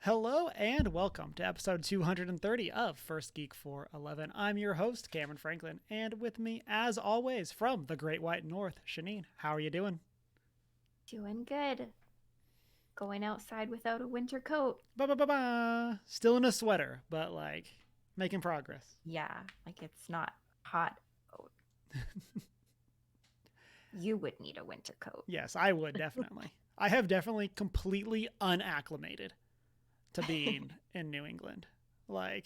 Hello and welcome to episode 230 of First Geek 411. I'm your host, Cameron Franklin, and with me, as always, from the Great White North, Shanine. How are you doing? Doing good. Going outside without a winter coat. Ba-ba-ba-ba. Still in a sweater, but making progress. Yeah, like it's not hot out. You would need a winter coat. Yes, I would definitely. I have definitely completely unacclimated to being in New England. I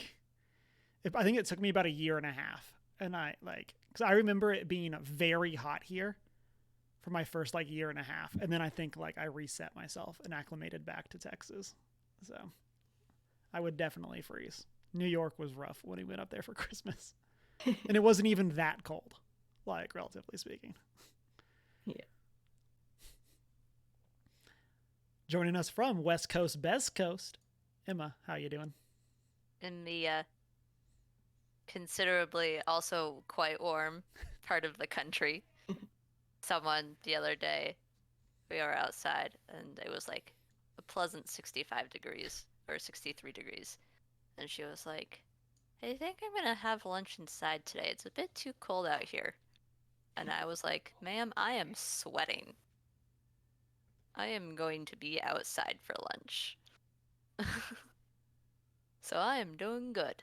think it took me about a year and a half, and because I remember it being very hot here for my first year and a half, and then I think I reset myself and acclimated back to Texas. So I would definitely freeze. New York was rough when we went up there for Christmas, and it wasn't even that cold, relatively speaking. Yeah. Joining us from West Coast, Best Coast, Emma. How you doing? In the considerably also quite warm part of the country. Someone the other day, we were outside and it was like a pleasant 65 degrees or 63 degrees. And she was like, I think I'm going to have lunch inside today. It's a bit too cold out here. And I was like, ma'am, I am sweating. I am going to be outside for lunch. So I am doing good.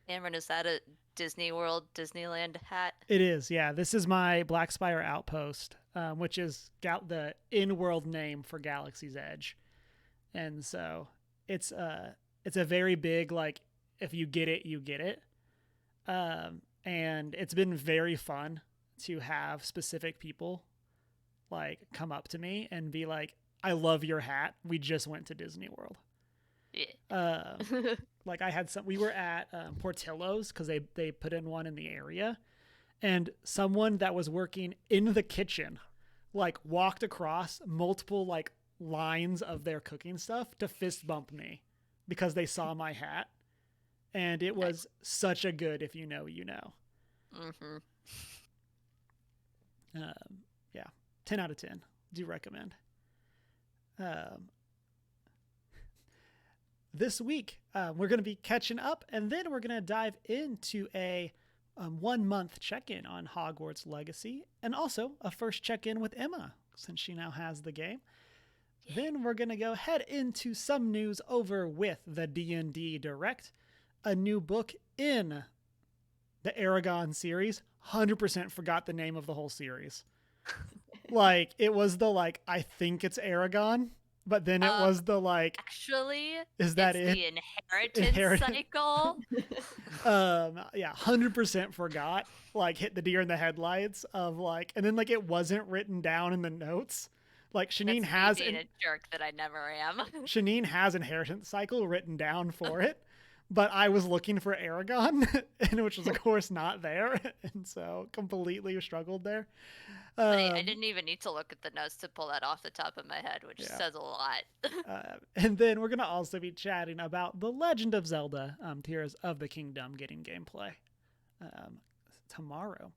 Cameron, is that a Disney World, Disneyland hat? It is, yeah. This is my Black Spire Outpost, which is the in-world name for Galaxy's Edge, and so it's a very big if you get it, you get it, and it's been very fun to have specific people come up to me and be like, "I love your hat. We just went to Disney World." Yeah. I had some. We were at Portillo's because they put in one in the area, and someone that was working in the kitchen walked across multiple lines of their cooking stuff to fist bump me because they saw my hat, and it was such a good if you know you know. Mm-hmm. Yeah, 10 out of 10. Do recommend. This week, we're going to be catching up, and then we're going to dive into a 1 month check in on Hogwarts Legacy, and also a first check in with Emma, since she now has the game. Yeah. Then we're going to go head into some news over with the D&D Direct, a new book in the Aragon series. 100% forgot the name of the whole series. It was the I think it's Aragon. But then it was the Actually, is that it's the inheritance cycle. Yeah, 100% forgot. Hit the deer in the headlights of and then it wasn't written down in the notes. Shanine has being a jerk that I never am. Shanine has inheritance cycle written down for it, but I was looking for Aragon, and which was of course not there, and so completely struggled there. I didn't even need to look at the notes to pull that off the top of my head, which says a lot. And then we're going to also be chatting about The Legend of Zelda, Tears of the Kingdom, getting gameplay tomorrow.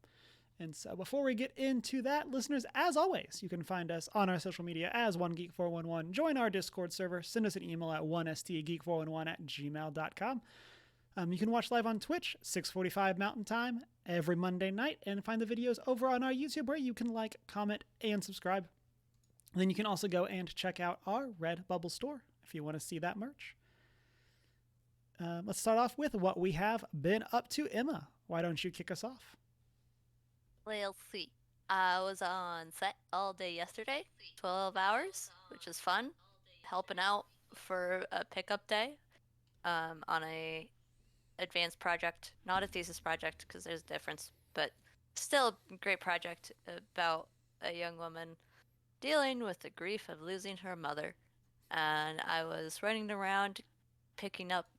And so before we get into that, listeners, as always, you can find us on our social media as OneGeek411. Join our Discord server. Send us an email at 1stgeek411@gmail.com. You can watch live on Twitch, 6:45 Mountain Time, every Monday night, and find the videos over on our YouTube where you can comment, and subscribe. And then you can also go and check out our Redbubble store if you want to see that merch. Let's start off with what we have been up to. Emma, why don't you kick us off? Let's see. I was on set all day yesterday, 12 hours, which is fun. Helping out for a pickup day on a advanced project, not a thesis project because there's a difference, but still a great project about a young woman dealing with the grief of losing her mother. And I was running around picking up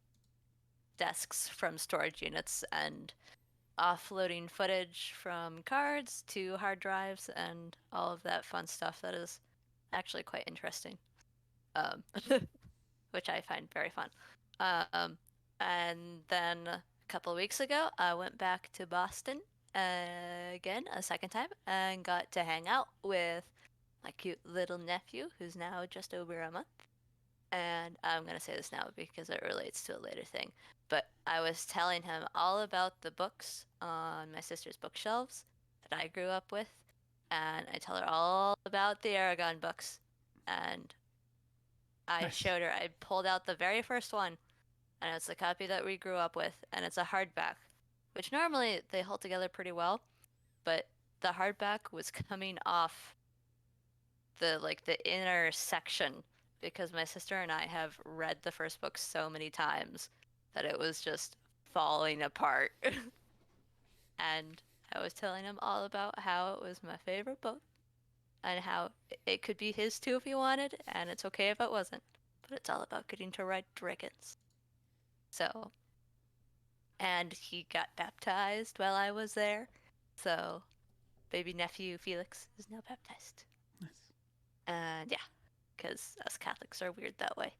desks from storage units and offloading footage from cards to hard drives and all of that fun stuff that is actually quite interesting, which I find very fun. And then a couple of weeks ago, I went back to Boston again a second time and got to hang out with my cute little nephew, who's now just over a month. And I'm going to say this now because it relates to a later thing. But I was telling him all about the books on my sister's bookshelves that I grew up with. And I tell her all about the Aragon books. And I Nice. showed her, I pulled out the very first one. And it's the copy that we grew up with. And it's a hardback, which normally they hold together pretty well. But the hardback was coming off the inner section because my sister and I have read the first book so many times that it was just falling apart. And I was telling him all about how it was my favorite book and how it could be his too if he wanted, and it's okay if it wasn't. But it's all about getting to ride dragons. So, and he got baptized while I was there. So, baby nephew Felix is now baptized. Nice. And yeah, because us Catholics are weird that way.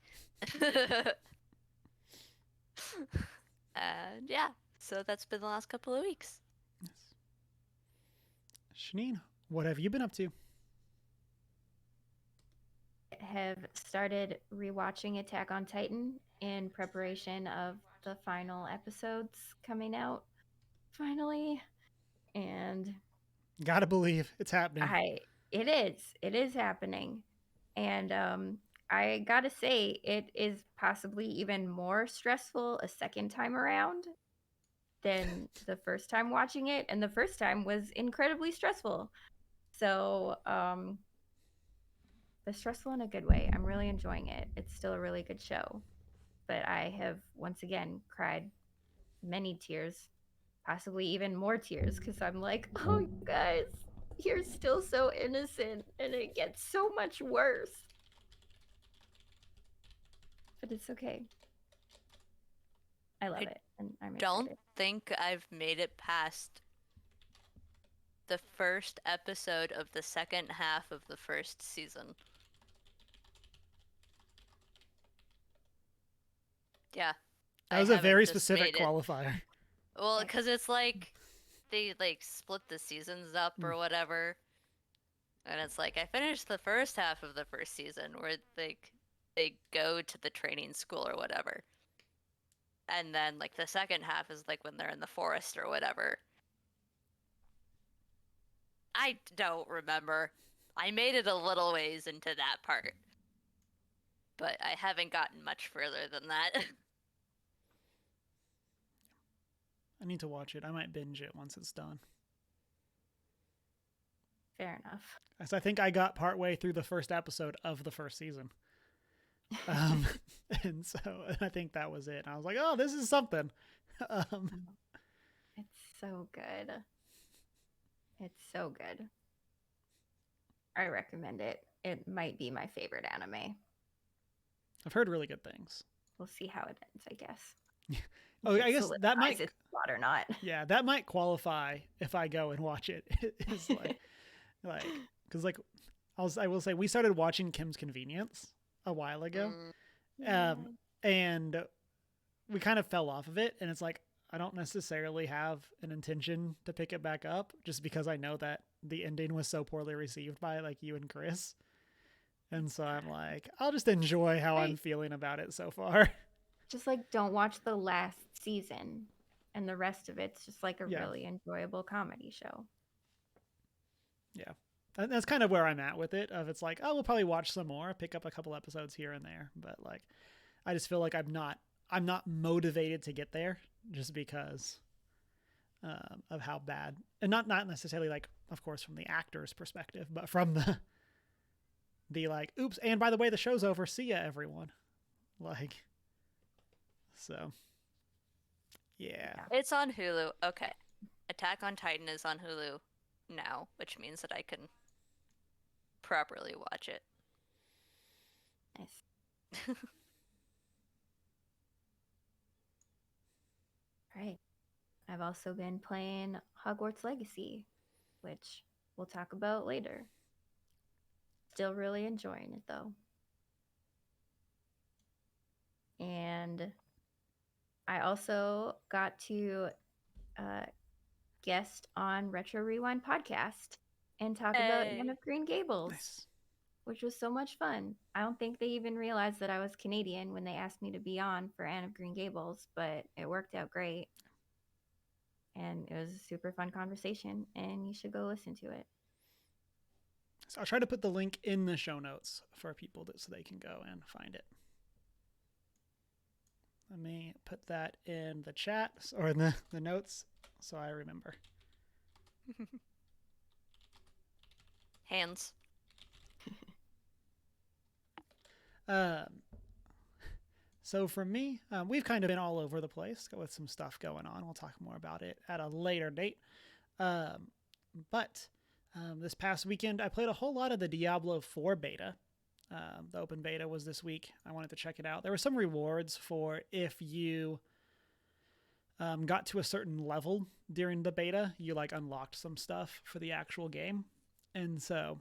And yeah, so that's been the last couple of weeks. Yes. Shanine, what have you been up to? Have started rewatching Attack on Titan in preparation of the final episodes coming out finally. And Gotta believe it's happening. it is happening. And I gotta say, it is possibly even more stressful a second time around than the first time watching it. And the first time was incredibly stressful. So but stressful in a good way. I'm really enjoying it. It's still a really good show. But I have once again cried many tears, possibly even more tears, because I'm like, oh, you guys, you're still so innocent, and it gets so much worse. But it's okay. I love it, and I'm Don't excited. think I've made it past the first episode of the second half of the first season. Yeah. That was I a very haven't just specific made it. qualifier. Well, because it's like they like split the seasons up or whatever. And it's like I finished the first half of the first season where they go to the training school or whatever. And then like the second half is like when they're in the forest or whatever. I don't remember. I made it a little ways into that part. But I haven't gotten much further than that. I need to watch it. I might binge it once it's done. Fair enough. As I think I got partway through the first episode of the first season. And so I think that was it. And I was like, oh, this is something. It's so good. It's so good. I recommend it. It might be my favorite anime. I've heard really good things. We'll see how it ends, I guess. Oh, I guess that might it's plot or not. Yeah, that might qualify if I go and watch it. It's because I will say we started watching Kim's Convenience a while ago, and we kind of fell off of it. And it's like I don't necessarily have an intention to pick it back up, just because I know that the ending was so poorly received by like you and Chris, and so I'm like, I'll just enjoy how I'm feeling about it so far. Just like don't watch the last season, and the rest of it's just like a really enjoyable comedy show. Yeah. And that's kind of where I'm at with it. Of it's like, oh, we'll probably watch some more, pick up a couple episodes here and there, but like, I just feel like I'm not motivated to get there just because of how bad, and not necessarily like, of course, from the actor's perspective, but from the like, oops, and by the way, the show's over. See ya, everyone. Like, so, yeah. It's on Hulu. Okay. Attack on Titan is on Hulu now, which means that I can properly watch it. Nice. Right. I've also been playing Hogwarts Legacy, which we'll talk about later. Still really enjoying it though. And I also got to guest on Retro Rewind podcast and talk about Anne of Green Gables. Nice. which was so much fun. I don't think they even realized that I was Canadian when they asked me to be on for Anne of Green Gables, but it worked out great. And it was a super fun conversation, and you should go listen to it. So I'll try to put the link in the show notes for people so they can go and find it. Let me put that in the chat or in the notes so I remember. Hands. So for me, we've kind of been all over the place with some stuff going on. We'll talk more about it at a later date. But this past weekend, I played a whole lot of the Diablo 4 beta. The open beta was this week. I wanted to check it out. There were some rewards for if you got to a certain level during the beta, you like unlocked some stuff for the actual game. And so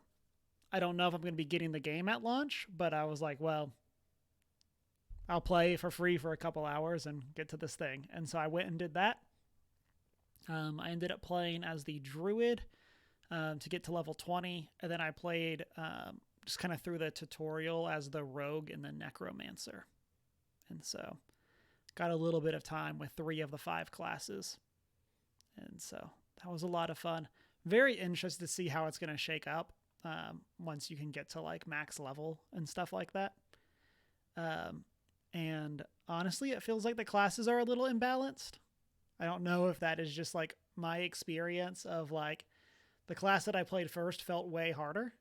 I don't know if I'm going to be getting the game at launch, but I was like, well, I'll play for free for a couple hours and get to this thing. And so I went and did that. I ended up playing as the druid to get to level 20. And then I played just kind of through the tutorial as the rogue and the necromancer. And so got a little bit of time with 3 of the 5 classes. And so that was a lot of fun. Very interested to see how it's going to shake up once you can get to like max level and stuff like that. And honestly, it feels like the classes are a little imbalanced. I don't know if that is just like my experience of like the class that I played first felt way harder.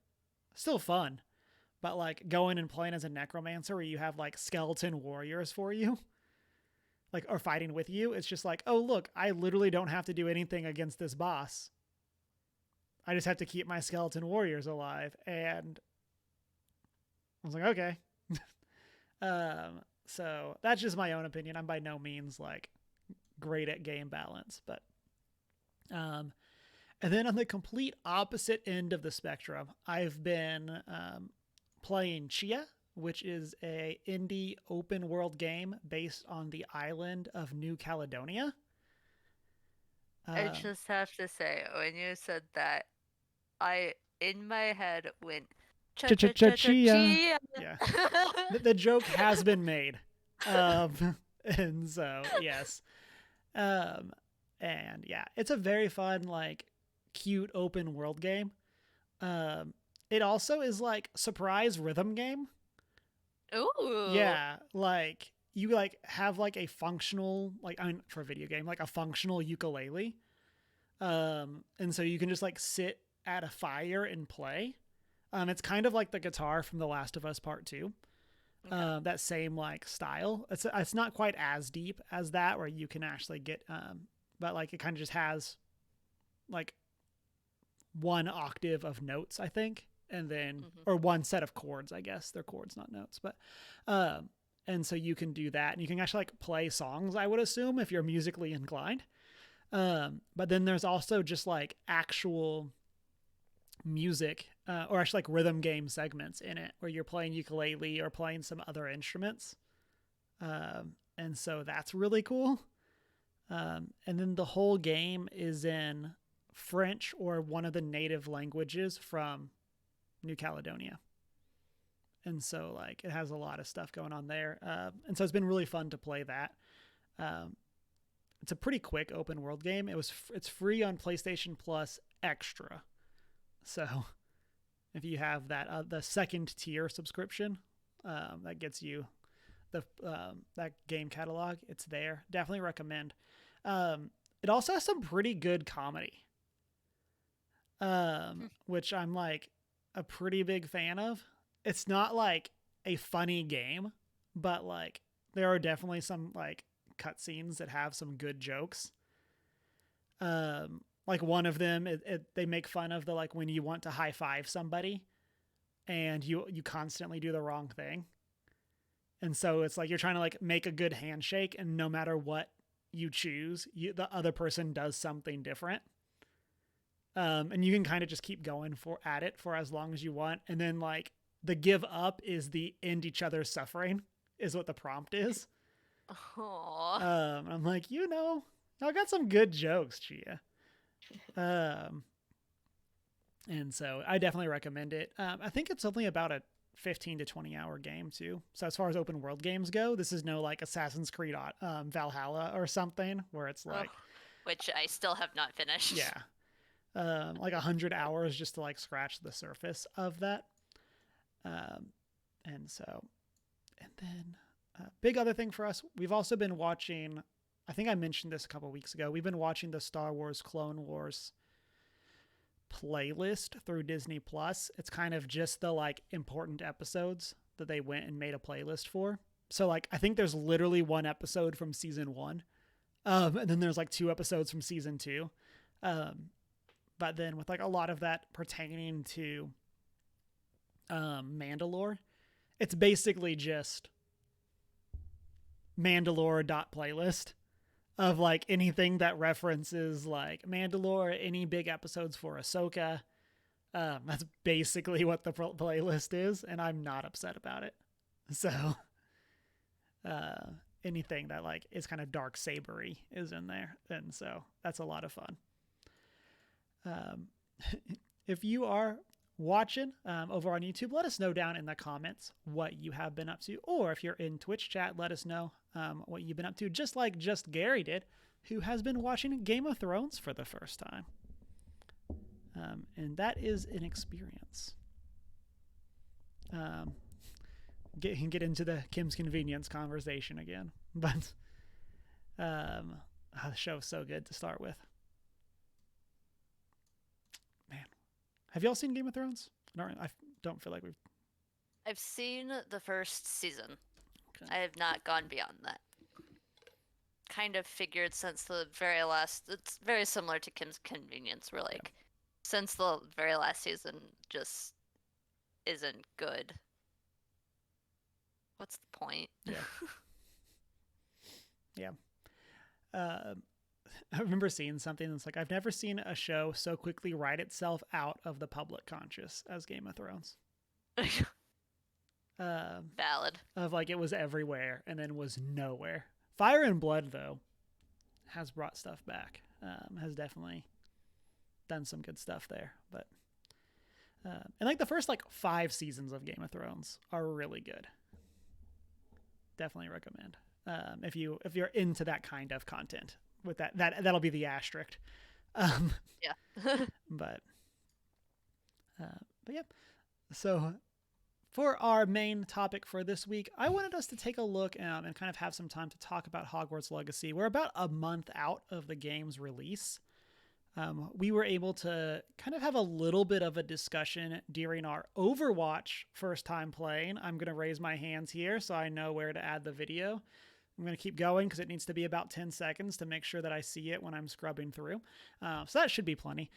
Still fun, but like going and playing as a necromancer where you have like skeleton warriors for you, like, or fighting with you. It's just like, oh, look, I literally don't have to do anything against this boss. I just have to keep my skeleton warriors alive. And I was like, okay. So that's just my own opinion. I'm by no means like great at game balance, but, and then on the complete opposite end of the spectrum, I've been, playing Chia, which is a indie open world game based on the island of New Caledonia. I just have to say, when you said that, I, in my head, went, Chia. Yeah. The joke has been made. And so, yes. And yeah, it's a very fun, like, cute open world game. It also is like surprise rhythm game. Ooh. Yeah, like you like have like a functional, like, I mean, for a video game, like a functional ukulele. And so you can just like sit at a fire and play. It's kind of like the guitar from The Last of Us Part 2. Okay. That same like style. It's not quite as deep as that where you can actually get but like it kind of just has like 1 octave of notes, I think, and then or 1 set of chords, I guess. They're chords, not notes, but and so you can do that and you can actually like play songs, I would assume, if you're musically inclined. But then there's also just like actual music or actually like rhythm game segments in it where you're playing ukulele or playing some other instruments. And so that's really cool. And then the whole game is in French or one of the native languages from New Caledonia. And so like it has a lot of stuff going on there. And so it's been really fun to play that. It's a pretty quick open world game. It's free on PlayStation Plus Extra. So if you have that the second tier subscription, that gets you the that game catalog, it's there. Definitely recommend. It also has some pretty good comedy, which I'm like a pretty big fan of. It's not like a funny game, but like there are definitely some like cutscenes that have some good jokes. Like one of them, they make fun of the like when you want to high five somebody and you constantly do the wrong thing. And so it's like you're trying to like make a good handshake, and no matter what you choose, the other person does something different. And you can kind of just keep going at it for as long as you want. And then like the give up is the end each other's suffering is what the prompt is. I'm like, I got some good jokes, Chia. And so I definitely recommend it. I think it's only about a 15 to 20 hour game too. So as far as open world games go, this is no like Assassin's Creed Valhalla or something where it's like, which I still have not finished. yeah, like 100 hours just to like scratch the surface of that. And so, and then big other thing for us, we've also been watching, I think I mentioned this a couple weeks ago, we've been watching the Star Wars Clone Wars playlist through Disney Plus. It's kind of just the like important episodes that they went and made a playlist for. So like I think there's literally one episode from season 1. And then there's like 2 episodes from season 2. But then with like a lot of that pertaining to Mandalore, it's basically just Mandalore.playlist of like anything that references like Mandalore, any big episodes for Ahsoka. That's basically what the playlist is, and I'm not upset about it. So anything that like is kind of dark sabery is in there, and so that's a lot of fun. If you are watching over on YouTube, let us know down in the comments what you have been up to, or if you're in Twitch chat, let us know what you've been up to, just like Just Gary did, who has been watching Game of Thrones for the first time. And that is an experience. Get into the Kim's Convenience conversation again, but the show's so good to start with. Man, have y'all seen Game of Thrones? I don't feel like we've. I've seen the first season. Okay. I have not gone beyond that. Kind of figured since the very last, it's very similar to Kim's Convenience. We're like, since the very last season just isn't good, what's the point? Yeah. I remember seeing something that's like, I've never seen a show so quickly write itself out of the public conscious as Game of Thrones. Valid. Of like, it was everywhere and then was nowhere. Fire and Blood, though, has brought stuff back. Has definitely done some good stuff there. But and like the first like 5 seasons of Game of Thrones are really good. Definitely recommend if you're into that kind of content. With that'll be the asterisk. Yeah. but yeah. So for our main topic for this week, I wanted us to take a look and kind of have some time to talk about Hogwarts Legacy. We're about a month out of the game's release. We were able to kind of have a little bit of a discussion during our Overwatch first time playing. I'm going to raise my hands here so I know where to add the video. I'm going to keep going because it needs to be about 10 seconds to make sure that I see it when I'm scrubbing through. So that should be plenty.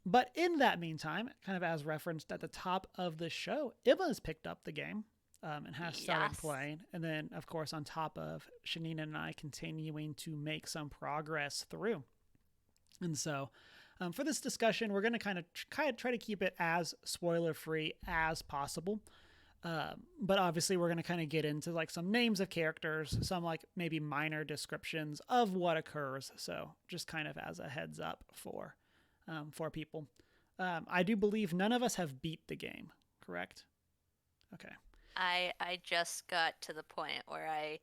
But in that meantime, kind of as referenced at the top of the show, Emma has picked up the game and has started playing. And then, of course, on top of Shanina and I continuing to make some progress through. And so for this discussion, we're going to kind of try to keep it as spoiler-free as possible. But obviously we're going to kind of get into like some names of characters, some like maybe minor descriptions of what occurs. So just kind of as a heads up for people. I do believe none of us have beat the game, correct? Okay. I just got to the point where I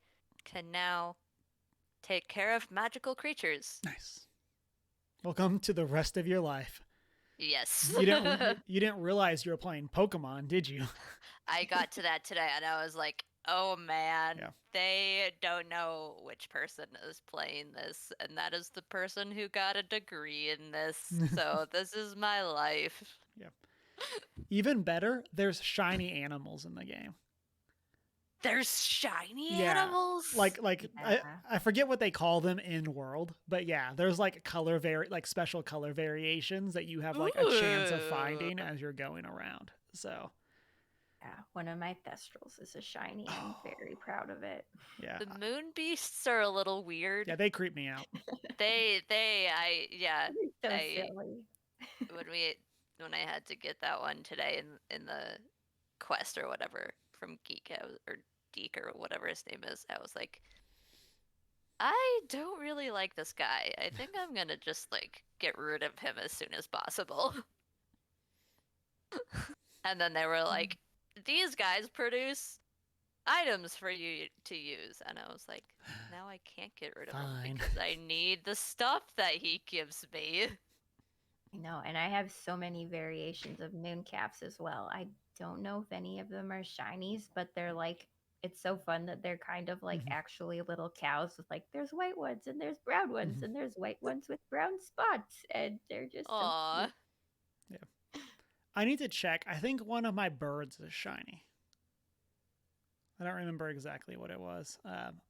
can now take care of magical creatures. Nice. Welcome to the rest of your life. Yes. You didn't realize you were playing Pokemon, did you? I got to that today and I was like, oh man, they don't know which person is playing this, and that is the person who got a degree in this. So this is my life. Yeah. Even better, there's shiny animals in the game. There's shiny animals? Like I forget what they call them in world, but yeah, there's like special color variations that you have like a chance of finding as you're going around. So yeah, one of my Thestrals is a shiny. I'm very proud of it. Yeah. The moon beasts are a little weird. Yeah, they creep me out. Silly. When I had to get that one today in the quest or whatever from Geek or Geek or whatever his name is, I was like, I don't really like this guy. I think I'm gonna just like get rid of him as soon as possible. And then they were like, these guys produce items for you to use. And I was like, now I can't get rid of them Fine. because I need the stuff that he gives me. I know, and I have so many variations of mooncalves as well. I don't know if any of them are shinies, but they're like, it's so fun that they're kind of like actually little cows with like, there's white ones and there's brown ones and there's white ones with brown spots, and they're just so Aw. cute. Yeah. I need to check. I think one of my birds is shiny. I don't remember exactly what it was.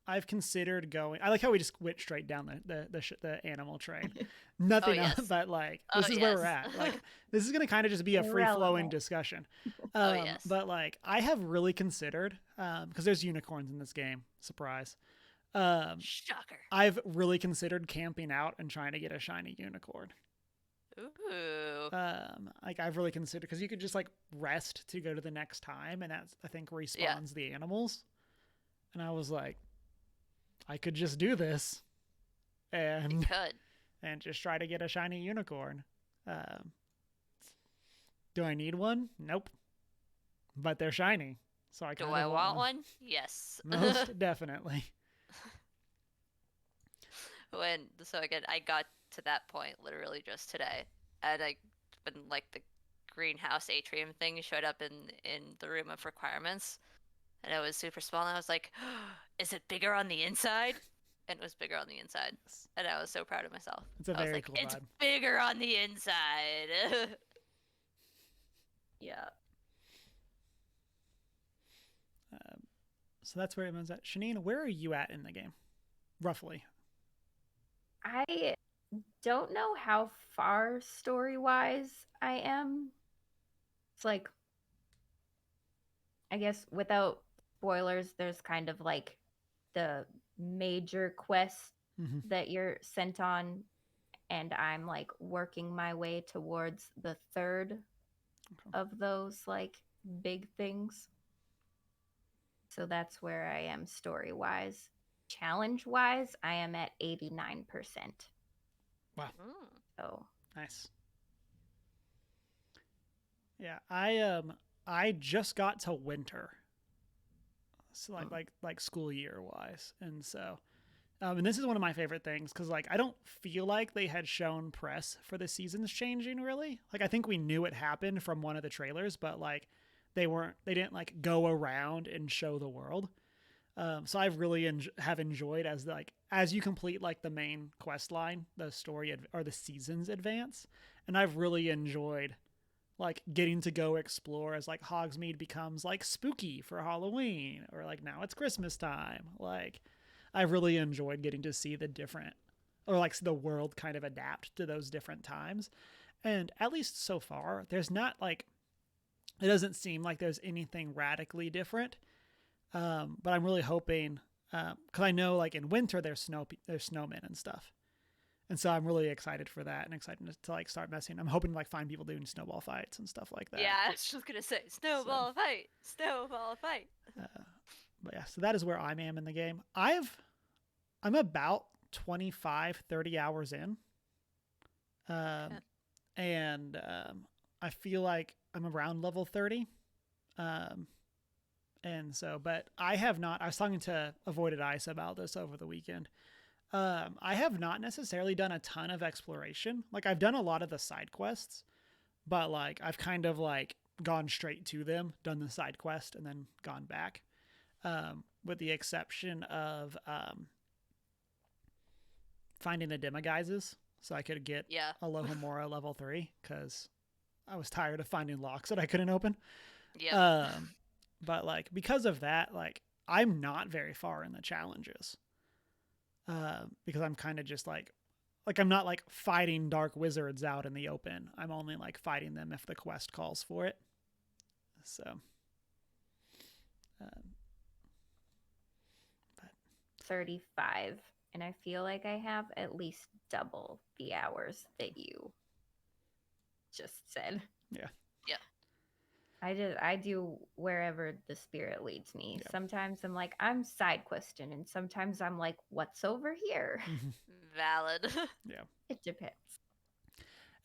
I've considered going. I like how we just went straight down the animal train. Nothing else, yes. but like Oh, this is where we're yes. at. Like this is gonna kind of just be a free flowing Irrelevant. discussion. Oh, yes. But like I have really considered because there's unicorns in this game. Surprise. Shocker. I've really considered camping out and trying to get a shiny unicorn. Ooh. Like I've really considered because you could just like rest to go to the next time, and that's I think respawns the animals. And I was like, I could just do this, You and could. and just try to get a shiny unicorn. Do I need one? Nope. But they're shiny, so I Do kind I of want one? Yes. Most definitely. So again, I got to that point literally just today, and when like the greenhouse atrium thing showed up in the room of requirements, and it was super small, and I was like, is it bigger on the inside? And it was bigger on the inside, and I was so proud of myself. It's a I was very like, cool it's vibe. bigger on the inside. Yeah. So that's where everyone's at. Shanine, where are you at in the game, roughly? I don't know how far story wise I am. It's like, I guess without spoilers, there's kind of like the major quest that you're sent on, and I'm like working my way towards the third of those like big things. So that's where I am story wise. Challenge wise, I am at 89%. Wow. So Nice. Yeah, I just got to winter, so like school year wise, and so and this is one of my favorite things because like I don't feel like they had shown press for the seasons changing really. Like I think we knew it happened from one of the trailers, but like they didn't like go around and show the world. So I've really have enjoyed as you complete like the main quest line, the story or the seasons advance, and I've really enjoyed like getting to go explore as like Hogsmeade becomes like spooky for Halloween, or like now it's Christmas time. Like I've really enjoyed getting to see the different, or like the world kind of adapt to those different times. And at least so far, there's not like, it doesn't seem like there's anything radically different. But I'm really hoping, because I know like in winter there's snowmen and stuff, and so I'm really excited for that and excited to like start messing. I'm hoping to like find people doing snowball fights and stuff like that. Yeah, I was just gonna say snowball fight. But yeah, so that is where I am in the game. I'm about 25, 30 hours in. And I feel like I'm around level 30. And so, but I was talking to Avoided Ice about this over the weekend. I have not necessarily done a ton of exploration. Like I've done a lot of the side quests, but like I've kind of like gone straight to them, done the side quest, and then gone back. With the exception of finding the Demiguises, so I could get Alohomora level 3, because I was tired of finding locks that I couldn't open. Yeah. But like because of that, like I'm not very far in the challenges. Because I'm kind of just like I'm not like fighting dark wizards out in the open. I'm only like fighting them if the quest calls for it. So, but 35, and I feel like I have at least double the hours that you just said. Yeah. I do wherever the spirit leads me. Yeah. Sometimes I'm like, I'm side questing, and sometimes I'm like, what's over here? Valid. Yeah. It depends.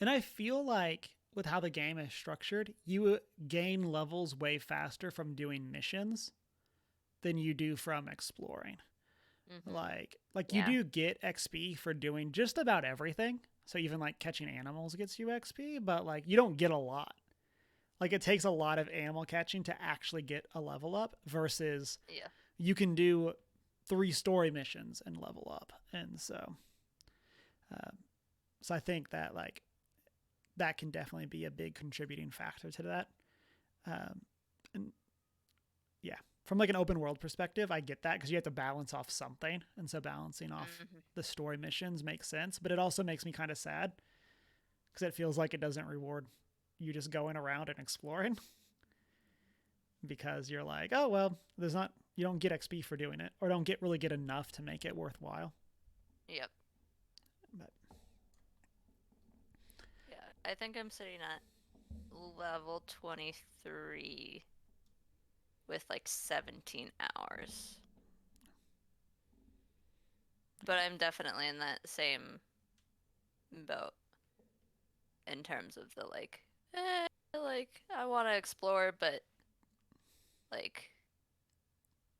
And I feel like with how the game is structured, you gain levels way faster from doing missions than you do from exploring. Mm-hmm. Like you do get XP for doing just about everything. So even like catching animals gets you XP, but like you don't get a lot. Like it takes a lot of animal catching to actually get a level up versus you can do 3 story missions and level up. And so I think that like that can definitely be a big contributing factor to that. And yeah, from like an open world perspective, I get that because you have to balance off something. And so balancing off the story missions makes sense, but it also makes me kind of sad because it feels like it doesn't reward you just going around and exploring because you're like, oh, well, you don't get XP for doing it or don't really get enough to make it worthwhile. Yep. But yeah, I think I'm sitting at level 23 with like 17 hours. But I'm definitely in that same boat in terms of the like I want to explore, but like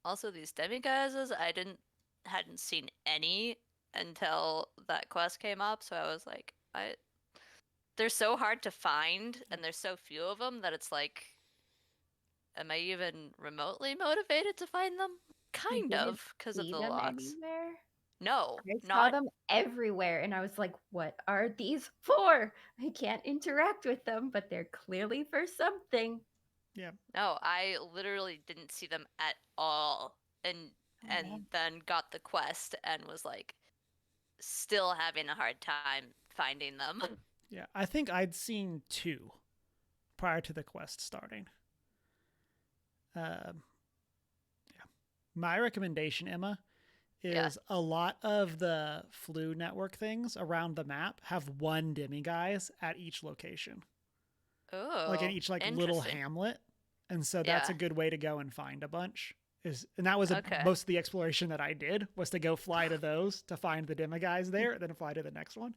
also these demiguises hadn't seen any until that quest came up, so I was like, they're so hard to find and there's so few of them that it's like, am I even remotely motivated to find them? Kind of, because of the logs. Anywhere? No, I saw them everywhere, and I was like, what are these for? I can't interact with them, but they're clearly for something. Yeah. No, I literally didn't see them at all. And then got the quest and was like still having a hard time finding them. Yeah, I think I'd seen 2 prior to the quest starting. Yeah. My recommendation, Emma, is a lot of the flu network things around the map have 1 demiguise at each location. Oh, like in each like little hamlet. And so that's a good way to go and find a bunch. And that was most of the exploration that I did was to go fly to those to find the demiguise there, then fly to the next one.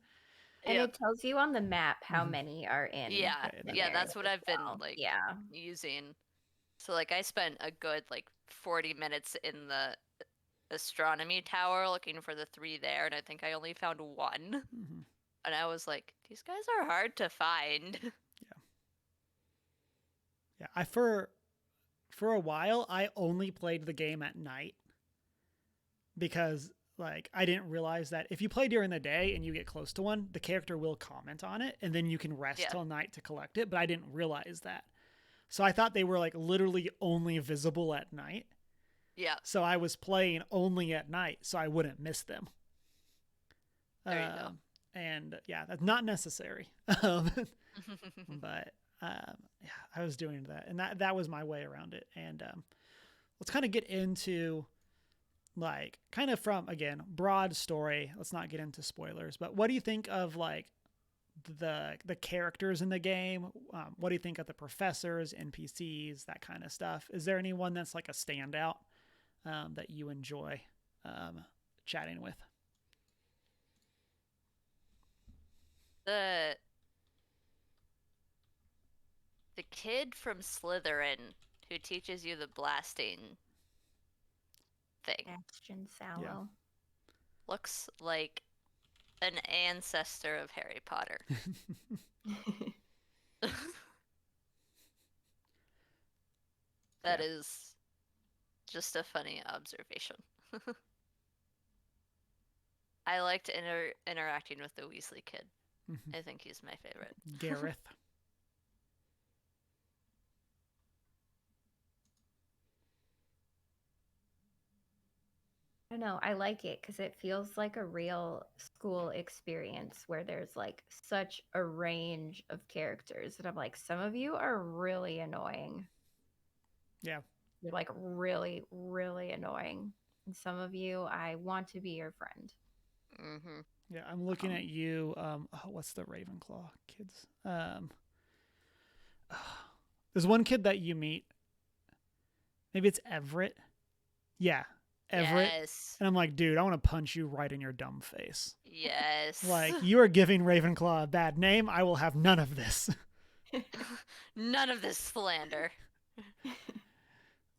And it tells you on the map how many are in. Yeah, that's what I've been like using. So like I spent a good like 40 minutes in the astronomy tower looking for the 3 there, and I think I only found 1. And I was like, these guys are hard to find. Yeah, for a while I only played the game at night because like I didn't realize that if you play during the day and you get close to one, the character will comment on it and then you can rest till night to collect it, but I didn't realize that. So I thought they were like literally only visible at night. Yeah. So I was playing only at night so I wouldn't miss them. There you go. And yeah, that's not necessary. But yeah, I was doing that, and that was my way around it. And let's kind of get into like kind of from again broad story. Let's not get into spoilers, but what do you think of like the characters in the game? What do you think of the professors, NPCs, that kind of stuff? Is there anyone that's like a standout that you enjoy chatting with? The kid from Slytherin who teaches you the blasting thing. Bastion Sallow. Looks like an ancestor of Harry Potter. That is just a funny observation. I liked interacting with the Weasley kid. I think he's my favorite. Gareth. I don't know. I like it because it feels like a real school experience where there's like such a range of characters. And I'm like, some of you are really annoying. Yeah. You're like really, really annoying. And some of you, I want to be your friend. Yeah, I'm looking at you. What's the Ravenclaw kids? There's one kid that you meet. Maybe it's Everett. Yeah, Everett. Yes. And I'm like, dude, I want to punch you right in your dumb face. Yes. Like, you are giving Ravenclaw a bad name. I will have none of this. None of this slander.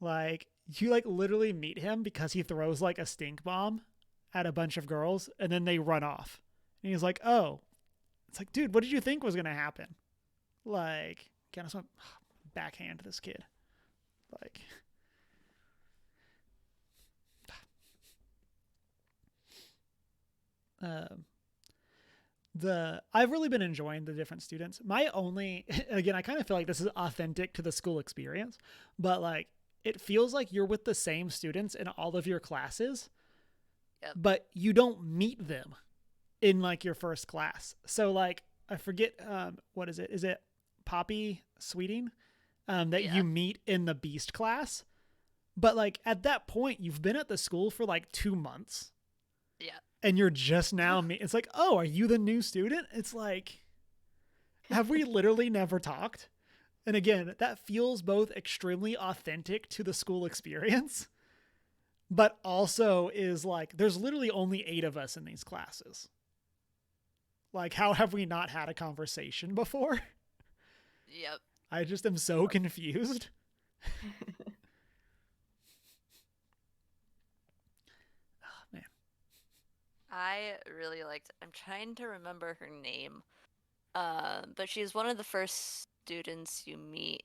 Like, you like literally meet him because he throws like a stink bomb at a bunch of girls and then they run off. And he's like, oh. It's like, dude, what did you think was going to happen? Like, I just want to backhand this kid. Like, I've really been enjoying the different students. My only, again, I kind of feel like this is authentic to the school experience, but like, it feels like you're with the same students in all of your classes, but you don't meet them in like your first class. So like, I forget, what is it? Is it Poppy Sweeting that you meet in the Beast class? But like at that point, you've been at the school for like 2 months. Yeah. And you're just now it's like, oh, are you the new student? It's like, have we literally never talked? And again, that feels both extremely authentic to the school experience, but also is like, there's literally only 8 of us in these classes. Like, how have we not had a conversation before? Yep. I just am so confused. Oh, man. I really liked, I'm trying to remember her name. But she's one of the first students you meet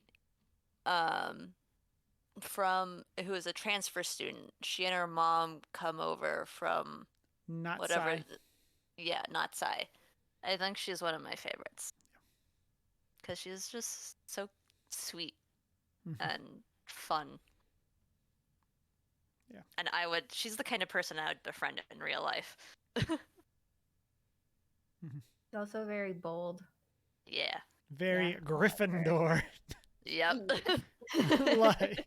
from who is a transfer student. She and her mom come over from Not whatever. Psy. Yeah, not Psy. I think she's one of my favorites because she's just so sweet and fun. Yeah. And she's the kind of person I would befriend in real life. She's also very bold. Yeah. Very Gryffindor. Yep. Like,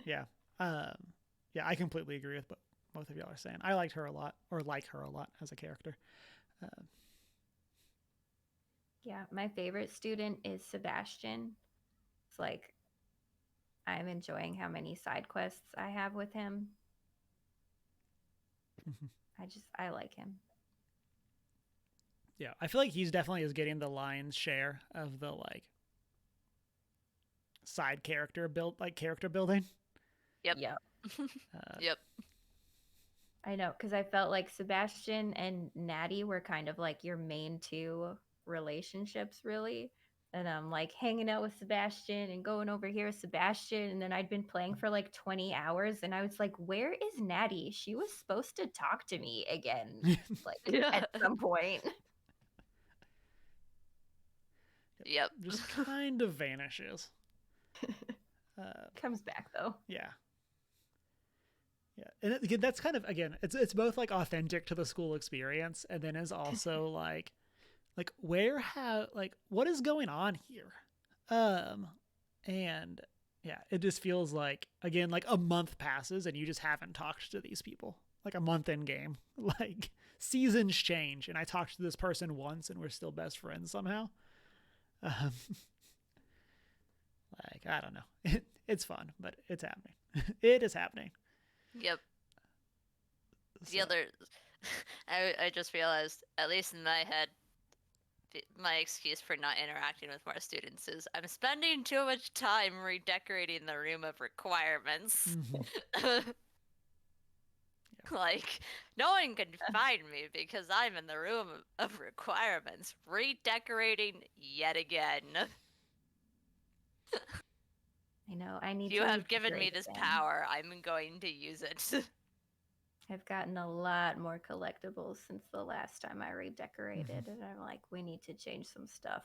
yeah. Yeah, I completely agree with what both of y'all are saying. I liked her a lot, or like her a lot as a character. Yeah, my favorite student is Sebastian. It's like, I'm enjoying how many side quests I have with him. I like him. Yeah, I feel like he's definitely is getting the lion's share of the like side character character building. Yep. Yep. I know, because I felt like Sebastian and Natty were kind of like your main 2 relationships, really. And I'm like hanging out with Sebastian and going over here with Sebastian. And then I'd been playing for like 20 hours and I was like, where is Natty? She was supposed to talk to me again, like at some point. Yep. Just kind of vanishes. Comes back though. Yeah. Yeah. And again, that's kind of, again, it's both like authentic to the school experience and then is also like what is going on here? And yeah, it just feels like, again, like a month passes and you just haven't talked to these people. Like a month in game. Like seasons change and I talked to this person once and we're still best friends somehow. Like, I don't know. It's fun, but it's happening. It is happening. Yep. So. The other, I just realized, at least in my head, my excuse for not interacting with more students is I'm spending too much time redecorating the room of requirements. Like, no one can find me because I'm in the room of requirements, redecorating yet again. I know, I need You to have given me this again. power, I'm going to use it. I've gotten a lot more collectibles since the last time I redecorated, and I'm like, we need to change some stuff.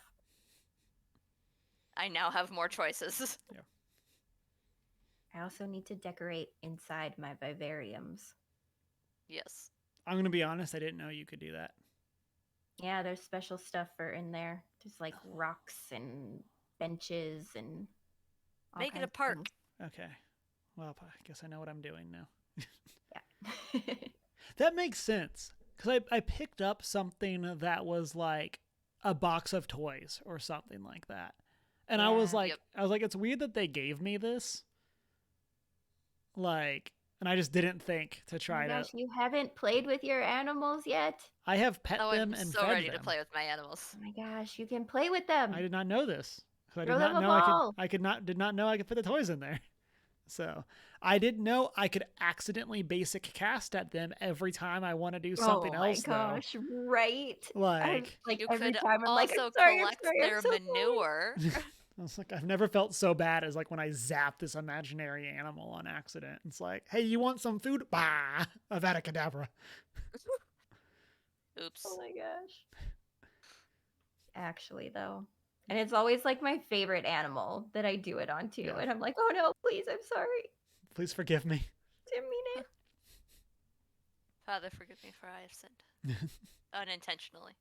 I now have more choices. Yeah. I also need to decorate inside my vivariums. Yes. I'm going to be honest, I didn't know you could do that. Yeah, there's special stuff for in there. There's like rocks and benches and all Make it a kinds of park. things. Okay. Well, I guess I know what I'm doing now. Yeah. That makes sense. Because I picked up something that was like a box of toys or something like that. And I was like, it's weird that they gave me this. Like, And I just didn't think to Oh my try to. gosh, you haven't played with your animals yet? I have pet Oh, them I'm and so fed ready to them. play with my animals. Oh my gosh, you can play with I them. did not know this. I Throw did them not a know ball. did not know I could put the toys in there. So I didn't know I could accidentally basic cast at them every time I want to do something Oh my else though. gosh, right? I'm Like like You every could time I'm like, I'm also sorry, I'm collect sorry, I'm their so sorry. manure. I was like, I've never felt so bad as like when I zap this imaginary animal on accident. It's like, hey, you want some food? Bah! Avada Kedavra. Oh Oops. my gosh. Actually, though. And it's always like my favorite animal that I do it on too. Yeah. And I'm like, oh no, please, I'm sorry. Please forgive me. Didn't mean it. Father, forgive me for I have sinned. Unintentionally.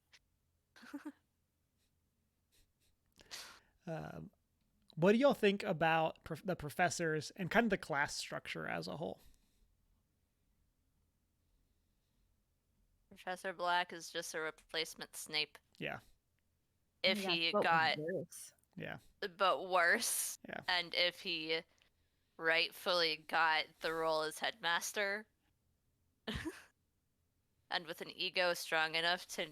What do y'all think about the professors and kind of the class structure as a whole? Professor Black is just a replacement Snape. Yeah. If Oh my gosh, he but got, worse. Yeah. but worse. Yeah. And if he rightfully got the role as headmaster, and with an ego strong enough to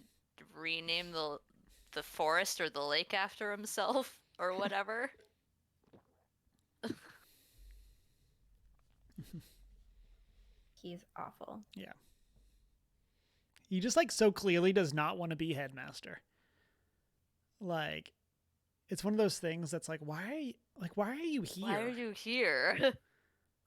rename the forest or the lake after himself or whatever. He's awful. Yeah. He just like so clearly does not want to be headmaster. Like, it's one of those things that's like, why are you here? Why are you here?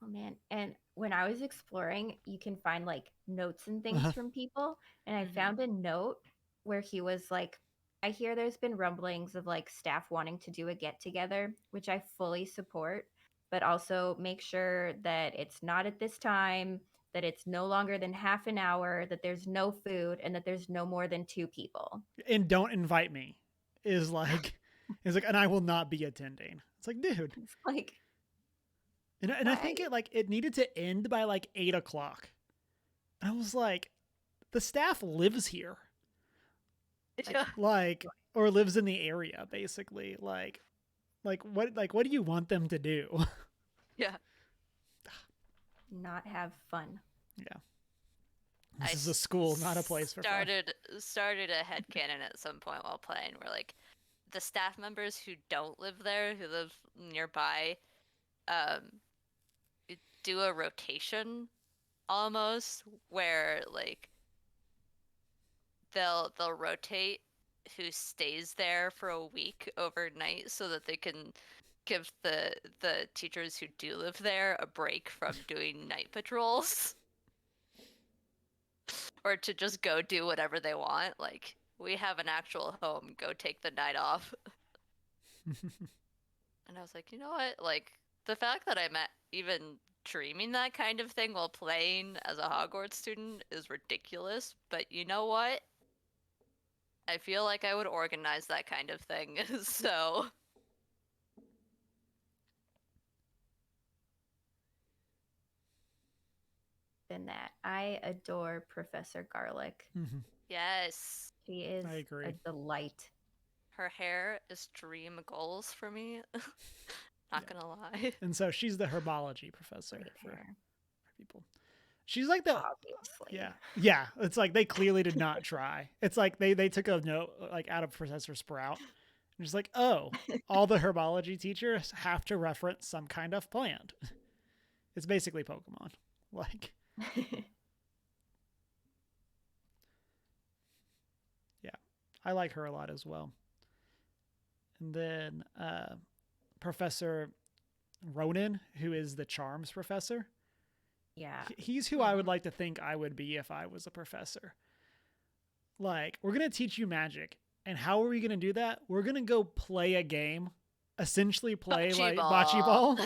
Oh man. And when I was exploring, you can find like notes and things from people. And I Mhm. found a note where he was like, I hear there's been rumblings of like staff wanting to do a get together, which I fully support, but also make sure that it's not at this time, that it's no longer than half an hour, that there's no food, and that there's no more than 2 people. And don't invite me is like, and I will not be attending. It's like, dude. It's like, And I think it needed to end by like 8 o'clock. And I was like, the staff lives here. Like, or lives in the area, basically. Like what do you want them to do? Yeah. not have fun. Yeah. This is a school, not a place for fun. Started a headcanon at some point while playing where like the staff members who don't live there, who live nearby, do a rotation almost where like they'll rotate who stays there for a week overnight so that they can give the teachers who do live there a break from doing night patrols. Or to just go do whatever they want. Like, we have an actual home, go take the night off. And I was like, you know what? Like, the fact that I'm even dreaming that kind of thing while playing as a Hogwarts student is ridiculous. But you know what? I feel like I would organize that kind of thing. So. Than that. I adore Professor Garlic. Mm-hmm. Yes. She is I agree. a delight. Her hair is dream goals for me. Not gonna lie. And so she's the herbology professor Great for hair. people. She's like the Obviously. Yeah. It's like they clearly did not try. It's like they took a note like out of Professor Sprout. And just like, oh, all the herbology teachers have to reference some kind of plant. It's basically Pokemon. Like, yeah, I like her a lot as well. And then Professor Ronan, who is the charms professor. Yeah. He's who I would like to think I would be if I was a professor. Like, we're going to teach you magic. And how are we going to do that? We're going to go play a game. Essentially play bocce ball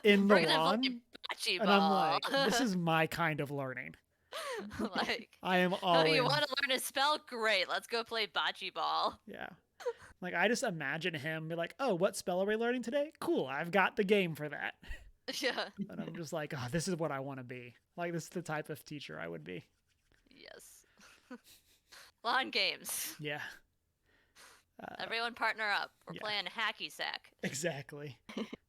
in the lawn. And I'm like, this is my kind of learning. Like, I am oh, always. you want to learn a spell? Great, let's go play bocce ball. Yeah. Like, I just imagine him be like, oh, what spell are we learning today? Cool, I've got the game for that. Yeah. And I'm just like, oh, this is what I want to be. Like, this is the type of teacher I would be. Yes. Lawn games. Yeah. Everyone partner up. We're playing hacky sack. Exactly.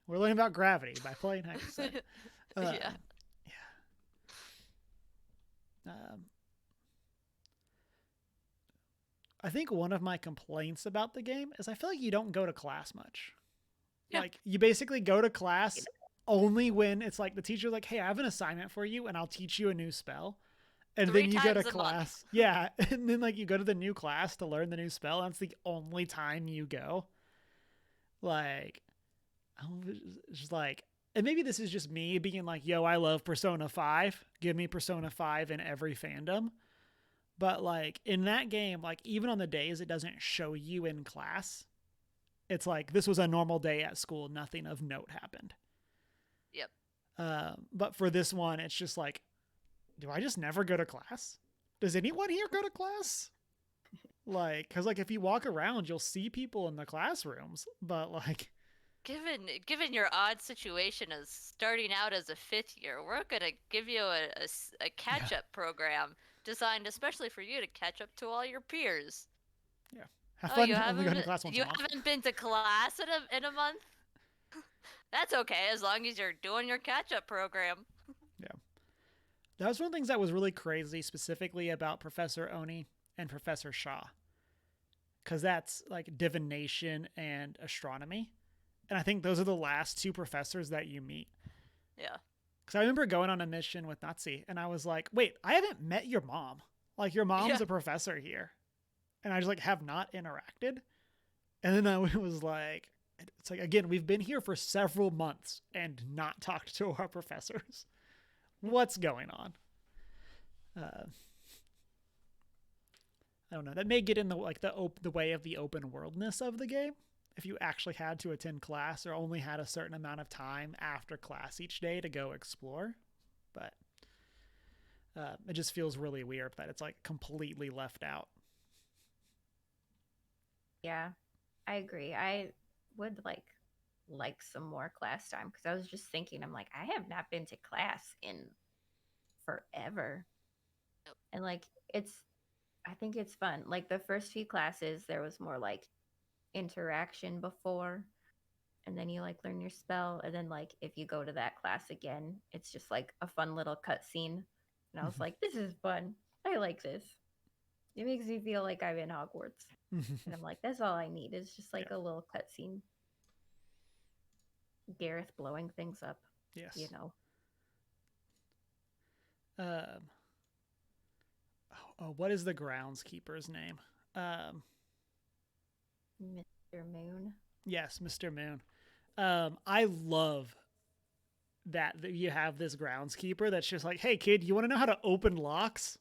We're learning about gravity by playing hacky sack. Yeah. Um, I think one of my complaints about the game is I feel like you don't go to class much. Yeah. Like, you basically go to class only when it's like the teacher's like, hey, I have an assignment for you and I'll teach you a new spell. And 3 then you go to times a month. class. Yeah. And then like you go to the new class to learn the new spell. And it's the only time you go. Like, it's just like, and maybe this is just me being like, yo, I love Persona 5. Give me Persona 5 in every fandom. But like in that game, like even on the days it doesn't show you in class, it's like this was a normal day at school. Nothing of note happened. Yep. But for this one, it's just like, do I just never go to class? Does anyone here go to class? Like, because like if you walk around, you'll see people in the classrooms, but like, Given your odd situation as starting out as a 5th year, we're gonna give you a catch up program designed especially for you to catch up to all your peers. Yeah, have fun. You Only going to class once a month. You haven't been to class in a month. That's okay as long as you're doing your catch up program. Yeah, that was one of the things that was really crazy, specifically about Professor Oni and Professor Shaw, because that's like divination and astronomy. And I think those are the last 2 professors that you meet. Yeah. Because I remember going on a mission with Nazi, and I was like, wait, I haven't met your mom. Like, your mom's a professor here. And I just, like, have not interacted. And then I was like, it's like, again, we've been here for several months and not talked to our professors. What's going on? I don't know. That may get in the, like, the way of the open worldness of the game. If you actually had to attend class or only had a certain amount of time after class each day to go explore. But it just feels really weird that it's like completely left out. Yeah, I agree. I would like some more class time because I was just thinking, I'm like, I have not been to class in forever. Nope. And like I think it's fun. Like the first few classes, there was more like interaction before, and then you like learn your spell, and then like if you go to that class again, it's just like a fun little cutscene. And I was like, this is fun. I like this. It makes me feel like I'm in Hogwarts. And I'm like, that's all I need. It's just like a little cutscene. Gareth blowing things up. Yes. You know. What is the groundskeeper's name? Mr. Moon. Yes, Mr. Moon. I love that you have this groundskeeper that's just like, hey, kid, you want to know how to open locks?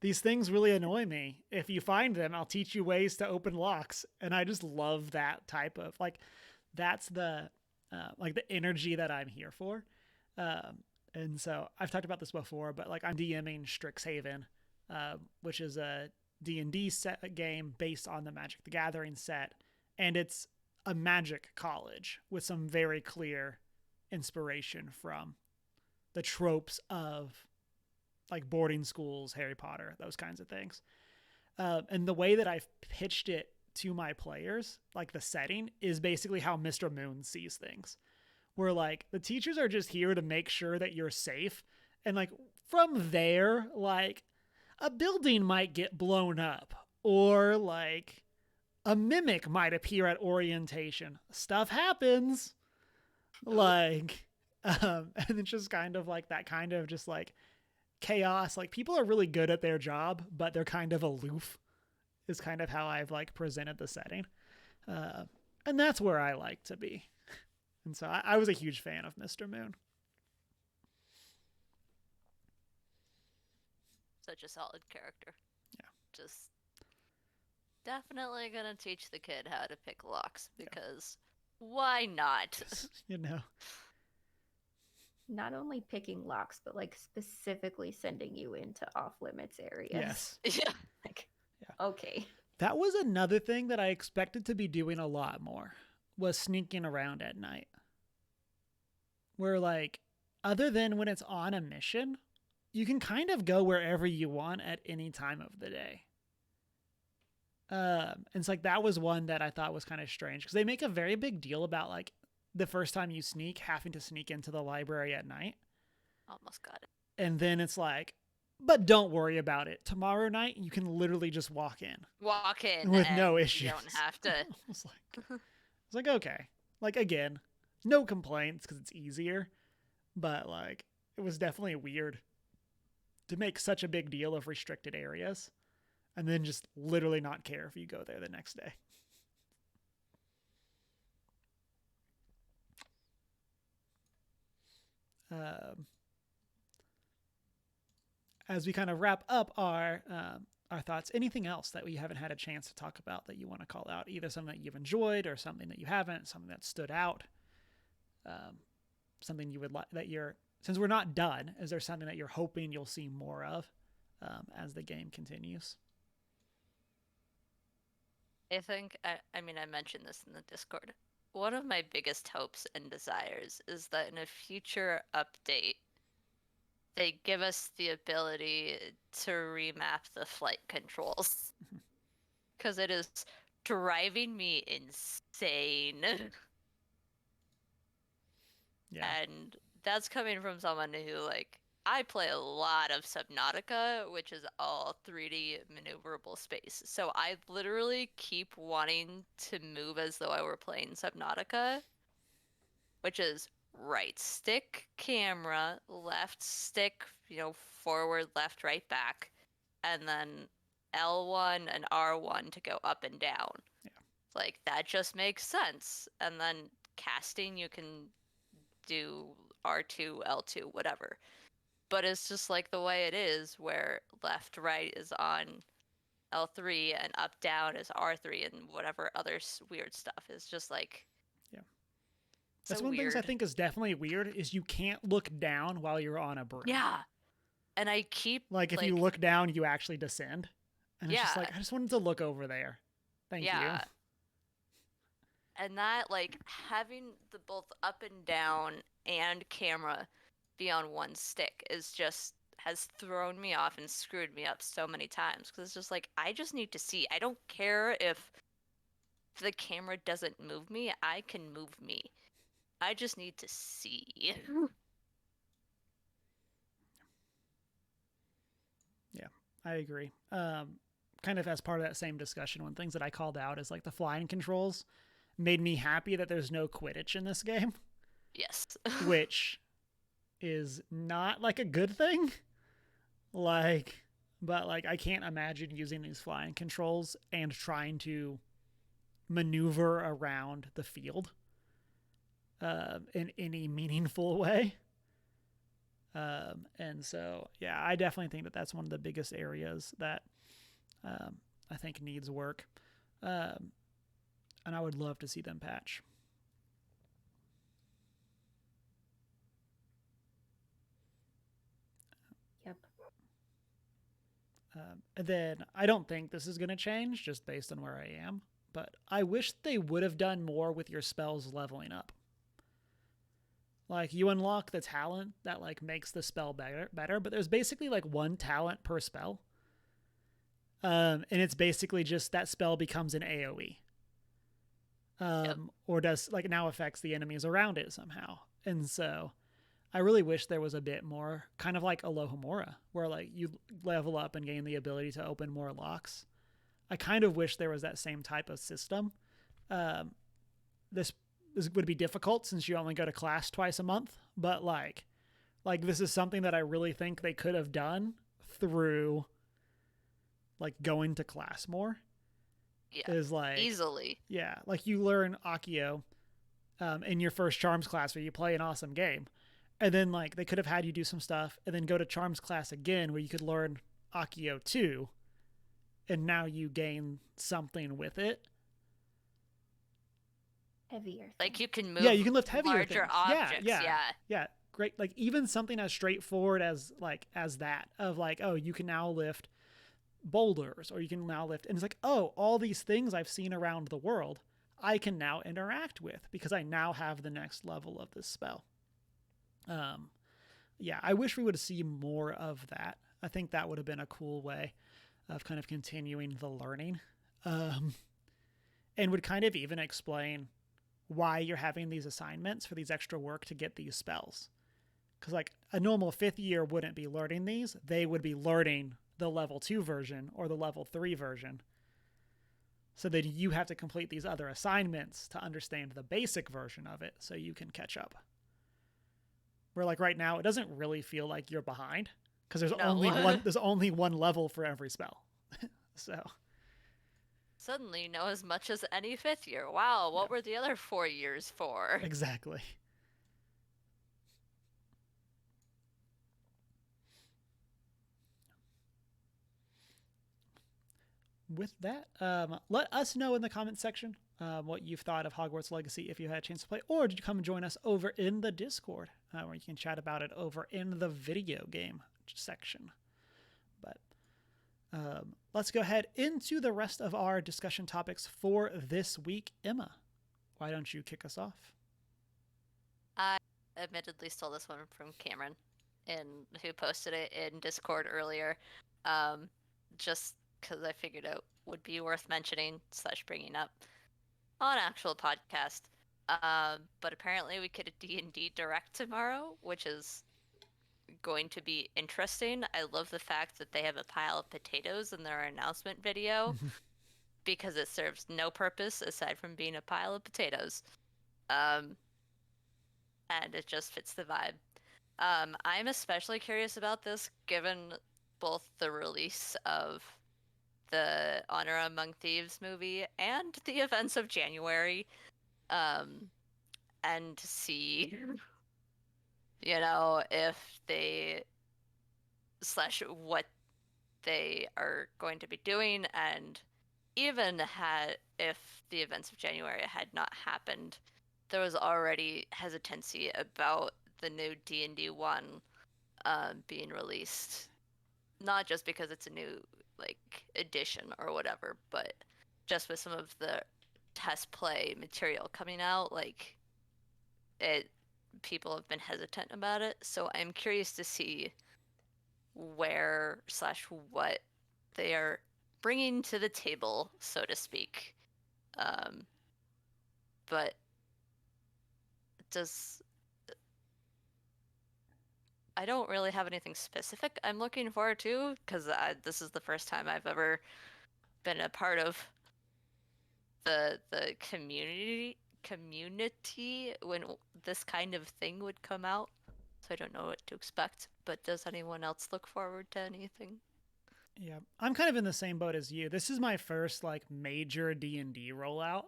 These things really annoy me. If you find them, I'll teach you ways to open locks. And I just love that type of, like, that's the, like, the energy that I'm here for. And so I've talked about this before, but, like, I'm DMing Strixhaven, which is a D&D set game based on the Magic the Gathering set. And it's a magic college with some very clear inspiration from the tropes of like boarding schools, Harry Potter, those kinds of things. And the way that I've pitched it to my players, like the setting, is basically how Mr. Moon sees things. Where like the teachers are just here to make sure that you're safe. And like from there, like a building might get blown up, or like a mimic might appear at orientation. Stuff happens. Like, and it's just kind of like that kind of just like chaos. Like people are really good at their job, but they're kind of aloof is kind of how I've like presented the setting. And that's where I like to be. And so I was a huge fan of Mr. Moon. Such a solid character. Yeah. Just definitely gonna teach the kid how to pick locks because why not? You know. Not only picking locks, but like specifically sending you into off limits areas. Yes. Yeah. Like, okay. That was another thing that I expected to be doing a lot more, was sneaking around at night. Where like, other than when it's on a mission, you can kind of go wherever you want at any time of the day. And it's like, that was one that I thought was kind of strange because they make a very big deal about like the first time you sneak, having to sneak into the library at night. Almost got it. And then it's like, But don't worry about it. Tomorrow night, you can literally just walk in with and no issues. You don't have to. It's like, okay. Like, again, no complaints because it's easier. But, like, it was definitely weird to make such a big deal of restricted areas and then just literally not care if you go there the next day. As we kind of wrap up our thoughts, anything else that we haven't had a chance to talk about that you want to call out? Either something that you've enjoyed or something that you haven't, something that stood out, something you would like that you're, since we're not done, is there something that you're hoping you'll see more of as the game continues? I think, I mean, I mentioned this in the Discord. One of my biggest hopes and desires is that in a future update, they give us the ability to remap the flight controls. Because it is driving me insane. Yeah. And that's coming from someone who, like, I play a lot of Subnautica, which is all 3D maneuverable space. So I literally keep wanting to move as though I were playing Subnautica, which is right stick camera, left stick, forward, left, right, back, and then L1 and R1 to go up and down. Yeah. Like, that just makes sense. And then casting, you can do R2, L2, whatever. But it's just like the way it is, where left, right is on L3 and up, down is R3 and whatever other weird stuff is just like, yeah. So that's one of the things I think is definitely weird is you can't look down while you're on a broom. Yeah. And I keep like if you look down, you actually descend. And it's just like, I just wanted to look over there. Thank you. And that, like, having the both up and down and camera be on one stick has thrown me off and screwed me up so many times. Because it's just like, I just need to see. I don't care if the camera doesn't move me. I can move me. I just need to see. Yeah, I agree. Kind of as part of that same discussion, one things that I called out is like the flying controls made me happy that there's no Quidditch in this game. Yes. Which is not like a good thing. But I can't imagine using these flying controls and trying to maneuver around the field in any meaningful way. And so, yeah, I definitely think that that's one of the biggest areas that I think needs work. And I would love to see them patch. Yep. And then I don't think this is going to change just based on where I am, but I wish they would have done more with your spells leveling up. Like, you unlock the talent that like makes the spell better, but there's basically like one talent per spell. And it's basically just that spell becomes an AoE. Or does like now affects the enemies around it somehow. And so I really wish there was a bit more kind of like Alohomora, where like you level up and gain the ability to open more locks. I kind of wish there was that same type of system. This would be difficult since you only go to class twice a month, but like this is something that I really think they could have done through like going to class more. Yeah, is like easily. Yeah, like you learn Accio in your first Charms class where you play an awesome game, and then like they could have had you do some stuff and then go to Charms class again where you could learn Accio 2, and now you gain something with it. Heavier things. Like you can move. Yeah, you can lift heavier larger things. objects. Yeah. Great. Like even something as straightforward as that of like, oh, you can now lift boulders, or you can now lift, and it's like, oh, all these things I've seen around the world I can now interact with because I now have the next level of this spell. Yeah, I wish we would see more of that. I think that would have been a cool way of kind of continuing the learning, and would kind of even explain why you're having these assignments for these extra work to get these spells. Because like a normal 5th year wouldn't be learning these. They would be learning the level 2 version or the level 3 version. So that you have to complete these other assignments to understand the basic version of it so you can catch up. Where like right now, it doesn't really feel like you're behind because there's only one level for every spell. So suddenly you know as much as any 5th year. Wow, what were the other 4 years for? Exactly. With that, let us know in the comments section what you've thought of Hogwarts Legacy if you had a chance to play, or did you come and join us over in the Discord where you can chat about it over in the video game section. But let's go ahead into the rest of our discussion topics for this week. Emma, why don't you kick us off? I admittedly stole this one from Cameron, who posted it in Discord earlier, just because I figured it would be worth mentioning / bringing up on actual podcast. But apparently we get a D&D Direct tomorrow, which is going to be interesting. I love the fact that they have a pile of potatoes in their announcement video because it serves no purpose aside from being a pile of potatoes. And it just fits the vibe. I'm especially curious about this given both the release of the Honor Among Thieves movie and the events of January, and to see, if they / what they are going to be doing, and even if the events of January had not happened, there was already hesitancy about the new D&D 1 being released, not just because it's a new edition or whatever, but just with some of the test play material coming out, people have been hesitant about it. So I'm curious to see where / what they are bringing to the table, so to speak. But I don't really have anything specific I'm looking forward to, because this is the first time I've ever been a part of the community when this kind of thing would come out. So I don't know what to expect. But does anyone else look forward to anything? Yeah, I'm kind of in the same boat as you. This is my first major D&D rollout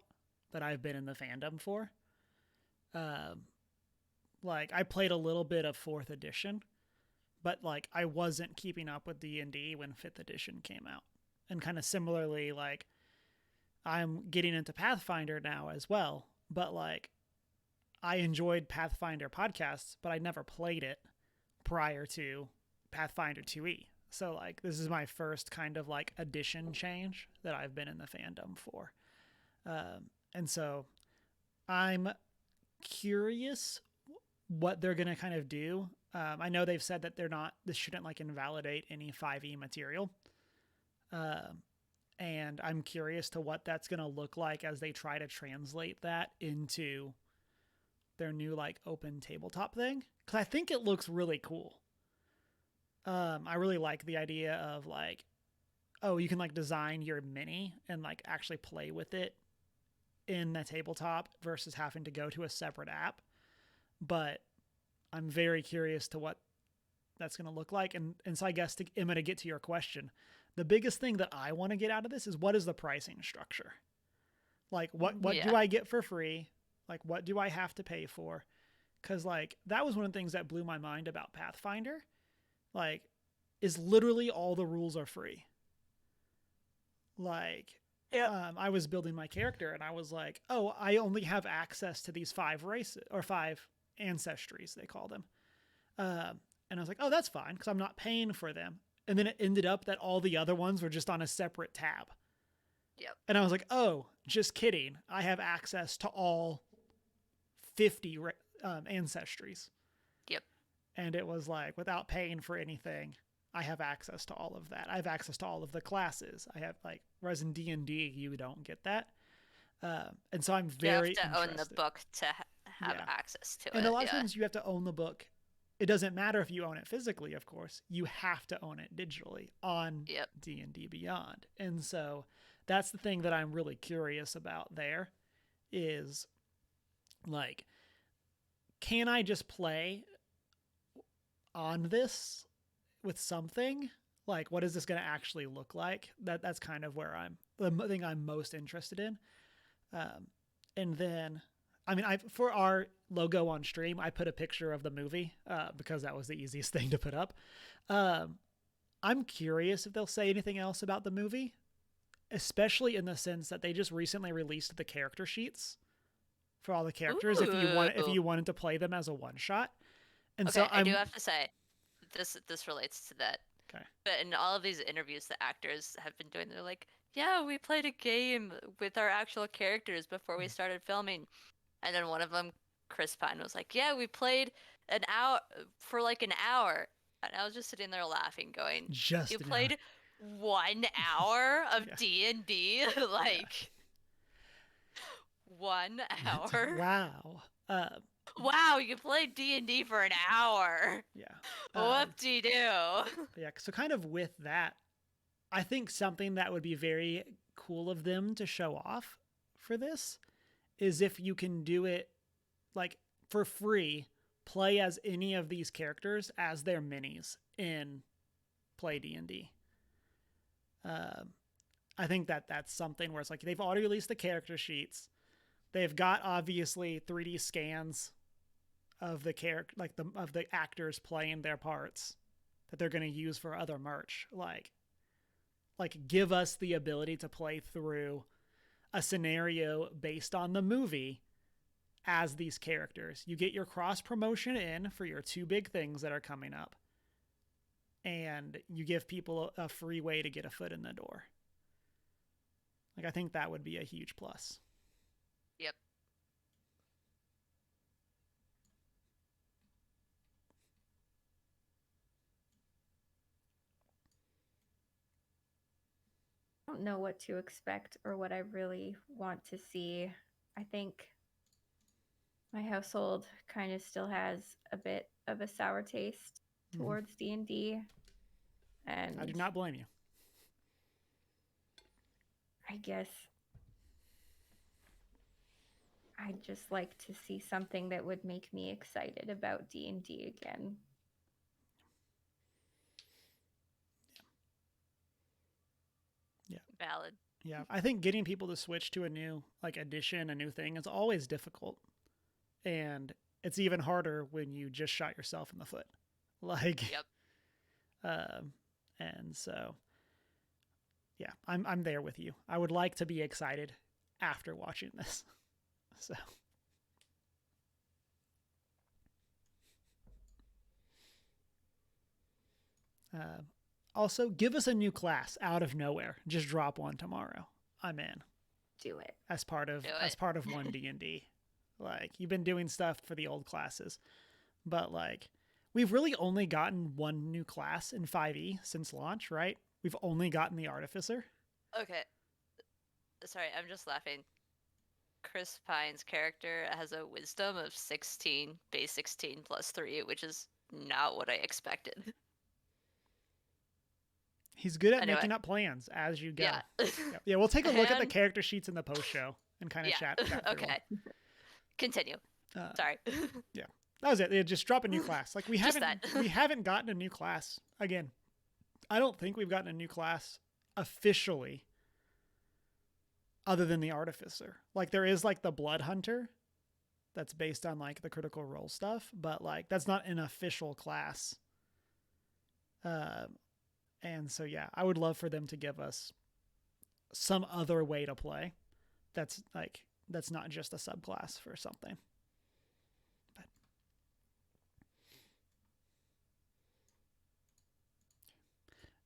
that I've been in the fandom for. I played a little bit of 4th edition, but I wasn't keeping up with D&D when 5th edition came out. And kind of similarly, I'm getting into Pathfinder now as well, but I enjoyed Pathfinder podcasts, but I never played it prior to Pathfinder 2e. So this is my first kind of edition change that I've been in the fandom for. And so I'm curious what they're going to kind of do. I know they've said that this shouldn't invalidate any 5e material. And I'm curious to what that's going to look like as they try to translate that into their new open tabletop thing. Cause I think it looks really cool. I really like the idea of you can design your mini and actually play with it in the tabletop versus having to go to a separate app. But I'm very curious to what that's going to look like. And so I guess Emma, to get to your question, the biggest thing that I want to get out of this is what is the pricing structure? What do I get for free? What do I have to pay for? Because that was one of the things that blew my mind about Pathfinder. Is literally all the rules are free. I was building my character and I was I only have access to these 5 races or 5 ancestries, they call them. And I was oh, that's fine because I'm not paying for them. And then it ended up that all the other ones were just on a separate tab. Yep. And I was oh, just kidding. I have access to all 50 ancestries. Yep. And it was without paying for anything, I have access to all of that. I have access to all of the classes. I have whereas in D&D, you don't get that. And so I'm very You have to interested. own the book to have access to it. And a lot of times you have to own the book it doesn't matter if you own it physically, of course. You have to own it digitally on D&D Beyond. And so that's the thing that I'm really curious about there is, like, can I just play on this with something? Like, what is this going to actually look like? That's kind of where the thing I'm most interested in. And then, I mean, for our logo on stream, I put a picture of the movie because that was the easiest thing to put up. I'm curious if they'll say anything else about the movie, especially in the sense that they just recently released the character sheets for all the characters. If you wanted to play them as a one shot, and okay, so I do have to say, this relates to that. Okay. But in all of these interviews the actors have been doing, they're like, yeah, we played a game with our actual characters before we started filming. And then one of them, Chris Pine, was like, yeah, we played an hour for like an hour. And I was just sitting there laughing, going, you played 1 hour of D&D? Like, 1 hour? Wow. Wow, you played D&D for an hour. Yeah. Whoop-de-doo. Yeah, so kind of with that, I think something that would be very cool of them to show off for this is if you can do it, like, for free, play as any of these characters as their minis in Play D&D. I think that's something where it's like they've already released the character sheets. They've got, obviously, 3D scans of the of the actors playing their parts that they're going to use for other merch. Like give us the ability to play through a scenario based on the movie as these characters. You get your cross promotion in for your 2 big things that are coming up, and you give people a free way to get a foot in the door. Like, I think that would be a huge plus. Yep. I don't know what to expect or what I really want to see. I think my household kind of still has a bit of a sour taste towards D&D. And I do not blame you. I guess I'd just like to see something that would make me excited about D&D again. Yeah. Valid. Yeah, I think getting people to switch to a new, like, edition, a new thing, is always difficult. And it's even harder when you just shot yourself in the foot. Like, yep. And so, yeah, I'm there with you. I would like to be excited after watching this. So. Also, give us a new class out of nowhere. Just drop one tomorrow. I'm in. Do it. As part of 1D&D. Like, you've been doing stuff for the old classes, but, like, we've really only gotten one new class in 5e since launch, right? We've only gotten the Artificer. Okay. Sorry, I'm just laughing. Chris Pine's character has a wisdom of 16, base 16 plus 3, which is not what I expected. He's good at making up plans as you go. Yeah. Yeah, we'll take a look at the character sheets in the post-show and kind of chat through okay. Continue. Sorry. Yeah. That was it. Just drop a new class. Like, we haven't gotten a new class. Again, I don't think we've gotten a new class officially other than the Artificer. Like, there is, like, the Blood Hunter that's based on, like, the Critical Role stuff, but, like, that's not an official class. And so, yeah, I would love for them to give us some other way to play that's not just a subclass for something. But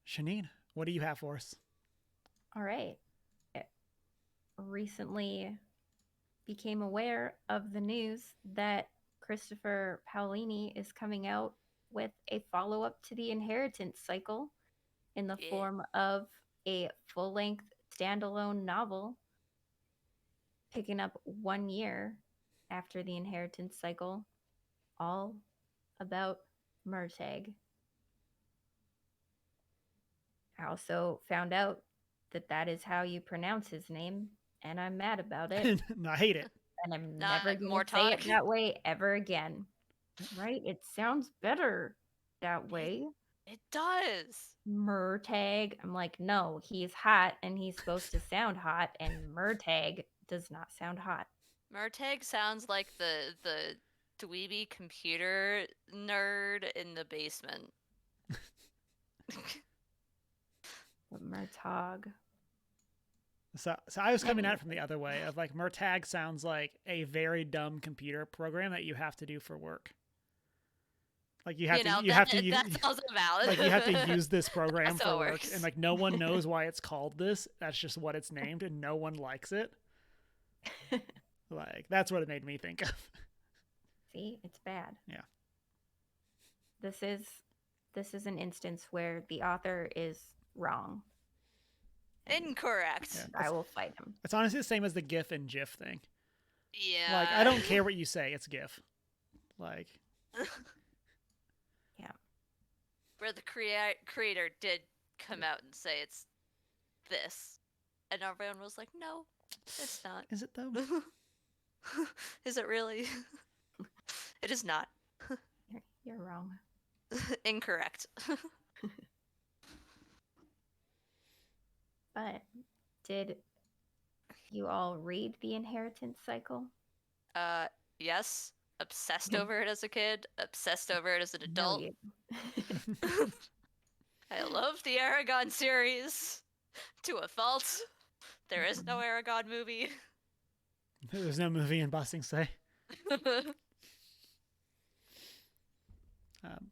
Shanine, what do you have for us? All right. I recently became aware of the news that Christopher Paolini is coming out with a follow-up to the Inheritance cycle in the form of a full-length standalone novel, picking up 1 year after the Inheritance cycle, all about Murtagh. I also found out that that is how you pronounce his name, and I'm mad about it, I hate it. and I'm Not never going to say it Murtagh. that way ever again. Right? It sounds better that way. It does. Murtagh. I'm like, no, he's hot and he's supposed to sound hot, and Murtagh does not sound hot. Murtagh sounds like the dweeby computer nerd in the basement. But Murtagh. So I was coming at it from the other way of like Murtagh sounds like a very dumb computer program that you have to do for work. Like you have to that's also valid. like you have to use this program That's how for it work, works. and like no one knows why it's called this. That's just what it's named, and no one likes it. Like that's what it made me think of. See, it's bad. Yeah. This is an instance where the author is wrong. Incorrect. Yeah. I will fight him. It's honestly the same as the GIF and GIF thing. Yeah. Like I don't care what you say, it's GIF. Like Yeah. Where the creator did come out and say it's this, and everyone was like, "No, it's not." is it though? Is it really? It is not. You're wrong. Incorrect. But did you all read The Inheritance Cycle? Yes. Obsessed over it as a kid. Obsessed over it as an adult. No, I love the Aragon series to a fault. There is no Aragon movie. There's no movie in Bossing Say.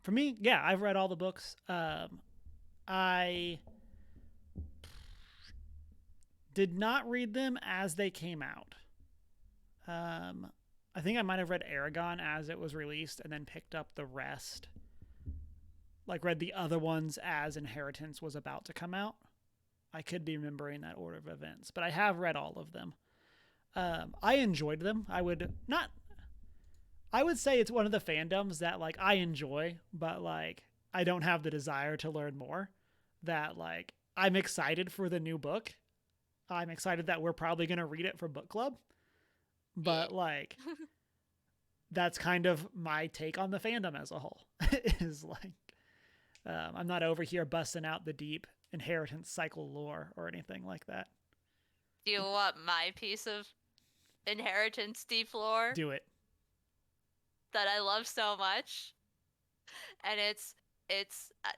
For me, yeah, I've read all the books. I did not read them as they came out. I think I might have read Aragon as it was released and then picked up the rest. Like read the other ones as Inheritance was about to come out. I could be remembering that order of events, but I have read all of them. I enjoyed them. I would say it's one of the fandoms that like I enjoy, but like I don't have the desire to learn more. That like I'm excited for the new book. I'm excited that we're probably going to read it for book club. But like that's kind of my take on the fandom as a whole. Is like I'm not over here busting out the deep Inheritance cycle lore or anything like that. Do you want my piece of Inheritance deep lore Do it. that I love so much? And it's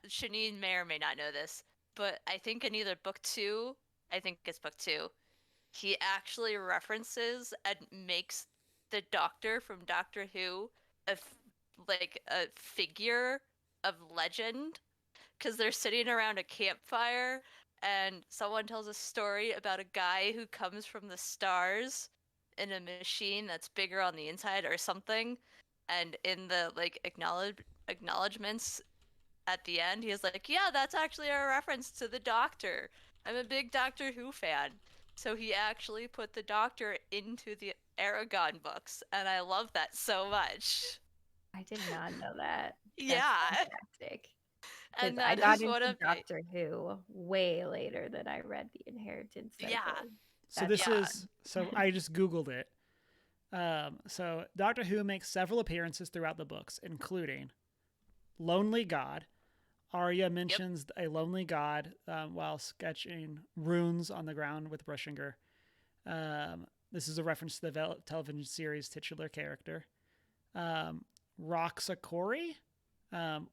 Shanine may or may not know this, but I think in either book 2, I think it's book 2, he actually references and makes the Doctor from Doctor Who a figure of legend, because they're sitting around a campfire and someone tells a story about a guy who comes from the stars in a machine that's bigger on the inside or something, and in the like acknowledgments at the end he's like, yeah, that's actually a reference to the Doctor. I'm a big Doctor Who fan. So he actually put the Doctor into the Aragon books, and I love that so much. I did not know that. That's Yeah. fantastic. And I that got is one into of my... Doctor Who way later than I read The Inheritance Cycle. Yeah. So this is so I just Googled it. So Doctor Who makes several appearances throughout the books, including Lonely God. Arya mentions a lonely god while sketching runes on the ground with Brushinger. This is a reference to the television series titular character. Roxakori,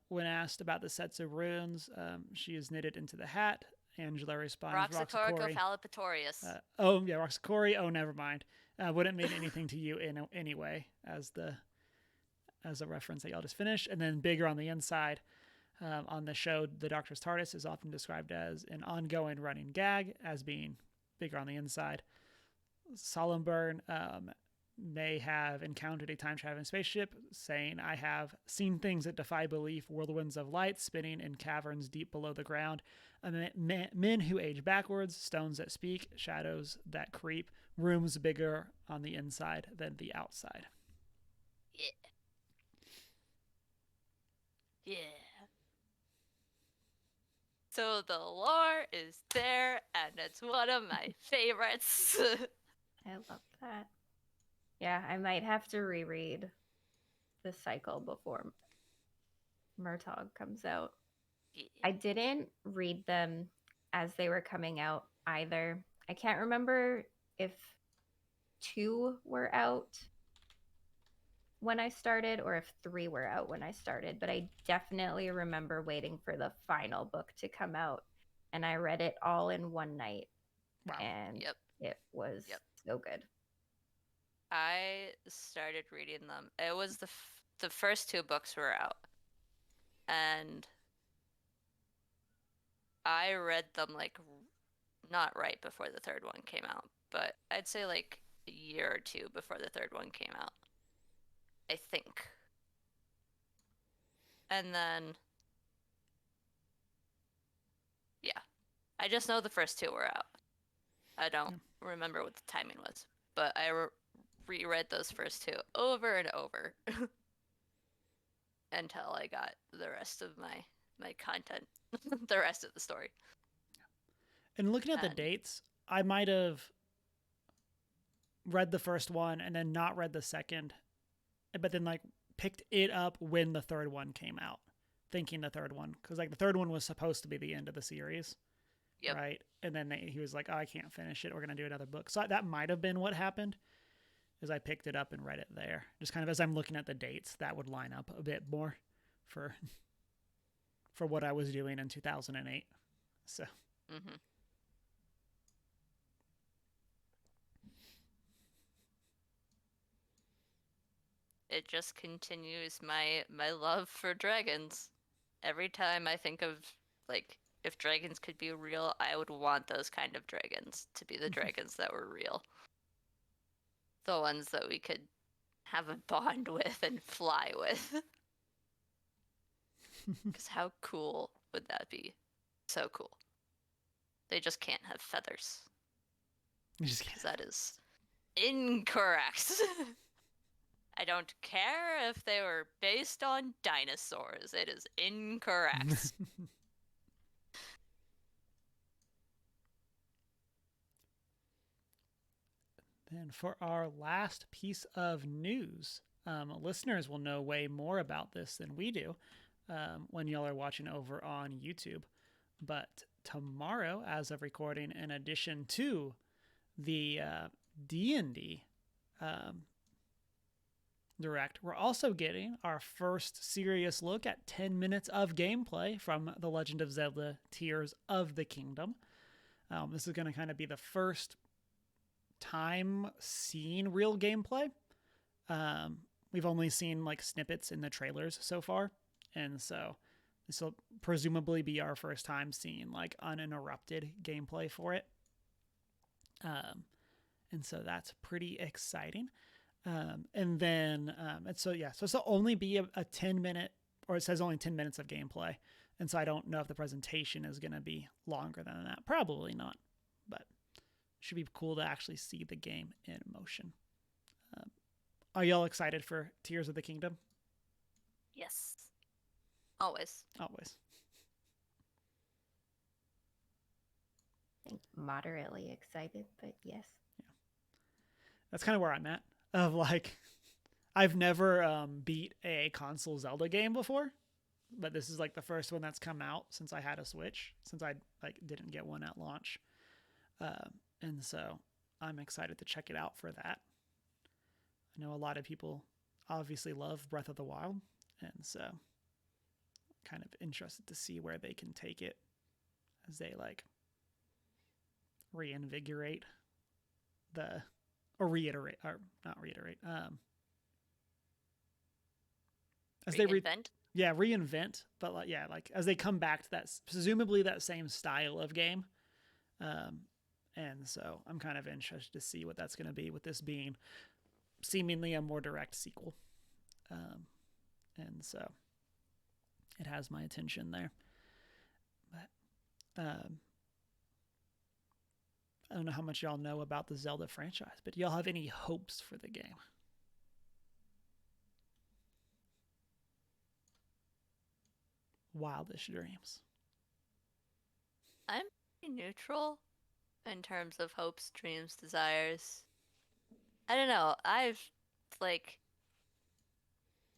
when asked about the sets of runes she is knitted into the hat, Angela responds, Roxakori Phalapatorius. Roxakori. Oh, never mind. Wouldn't mean anything to you in anyway, as a reference that y'all just finished. And then bigger on the inside. On the show, the Doctor's TARDIS is often described as an ongoing running gag, as being bigger on the inside. Solemburn may have encountered a time-traveling spaceship, saying, I have seen things that defy belief, whirlwinds of light spinning in caverns deep below the ground, men who age backwards, stones that speak, shadows that creep, rooms bigger on the inside than the outside. Yeah. Yeah. So the lore is there, and it's one of my favorites. I love that. Yeah, I might have to reread the cycle before Murtagh comes out. Yeah. I didn't read them as they were coming out either. I can't remember if 2 were out when I started or if 3 were out when I started, but I definitely remember waiting for the final book to come out, and I read it all in one night, Wow. and Yep. it was Yep. so good. I started reading them. It was the first 2 books were out, and I read them like not right before the 3rd one came out, but I'd say like a year or 2 before the 3rd one came out, I think. And then, yeah, I just know the first 2 were out. I don't remember what the timing was, but I reread those first 2 over and over until I got the rest of my content, the rest of the story. And looking at the dates, I might have read the first one and then not read the second, but then like picked it up when the 3rd one came out, thinking the 3rd one, because like the 3rd one was supposed to be the end of the series. Yep. Right. And then he was like, oh, I can't finish it. We're going to do another book. So that might have been what happened, is I picked it up and read it there. Just kind of as I'm looking at the dates, that would line up a bit more for what I was doing in 2008. So. Mm-hmm. It just continues my love for dragons. Every time I think of, like, if dragons could be real, I would want those kind of dragons to be the dragons that were real. The ones that we could have a bond with and fly with. Because how cool would that be? So cool. They just can't have feathers. Because that is incorrect. I don't care if they were based on dinosaurs. It is incorrect. Then for our last piece of news, listeners will know way more about this than we do when y'all are watching over on YouTube. But tomorrow, as of recording, in addition to the D&D Direct, we're also getting our first serious look at 10 minutes of gameplay from The Legend of Zelda Tears of the Kingdom. This is going to kind of be the first time seeing real gameplay. We've only seen like snippets in the trailers so far, and so this will presumably be our first time seeing like uninterrupted gameplay for it. And so that's pretty exciting. And then so this will only be a 10-minute, or it says only 10 minutes of gameplay, and so I don't know if the presentation is going to be longer than that. Probably not, but should be cool to actually see the game in motion. Are y'all excited for Tears of the Kingdom? Yes. Always. Always. I think moderately excited, but yes. Yeah. That's kind of where I'm at. Of like, I've never beat a console Zelda game before, but this is like the first one that's come out since I had a Switch, since I like didn't get one at launch. And so I'm excited to check it out for that. I know a lot of people obviously love Breath of the Wild, and so kind of interested to see where they can take it as they like reinvigorate the, or reiterate, or not reiterate, as Reinvent? reinvent, but like, yeah, like as they come back to that, presumably that same style of game. And so I'm kind of interested to see what that's going to be, with this being seemingly a more direct sequel. And so it has my attention there. But I don't know how much y'all know about the Zelda franchise, but do y'all have any hopes for the game? wildest dreams? I'm pretty neutral in terms of hopes, dreams, desires. I don't know. I've like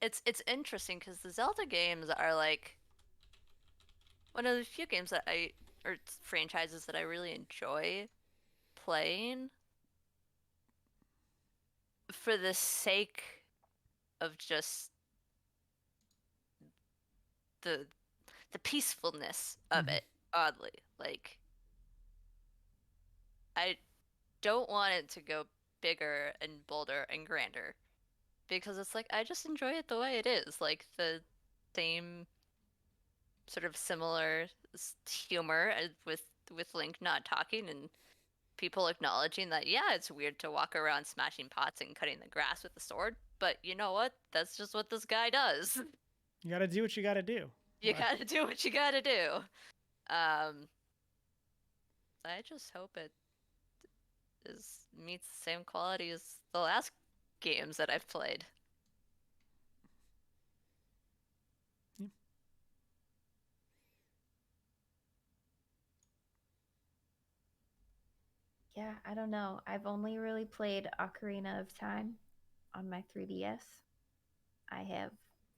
it's interesting because the Zelda games are like one of the few games that or franchises that I really enjoy playing for the sake of just the the peacefulness of it, oddly. Like I don't want it to go bigger and bolder and grander because it's like I just enjoy it the way it is. Like the same sort of similar humor with Link not talking and people acknowledging that yeah, it's weird to walk around smashing pots and cutting the grass with a sword, but you know what? That's just what this guy does. You got to do what you got to do. You gotta do what you gotta do. I just hope it meets the same quality as the last games that I've played. Yeah. Yeah, I don't know. I've only really played Ocarina of Time on my 3DS. I have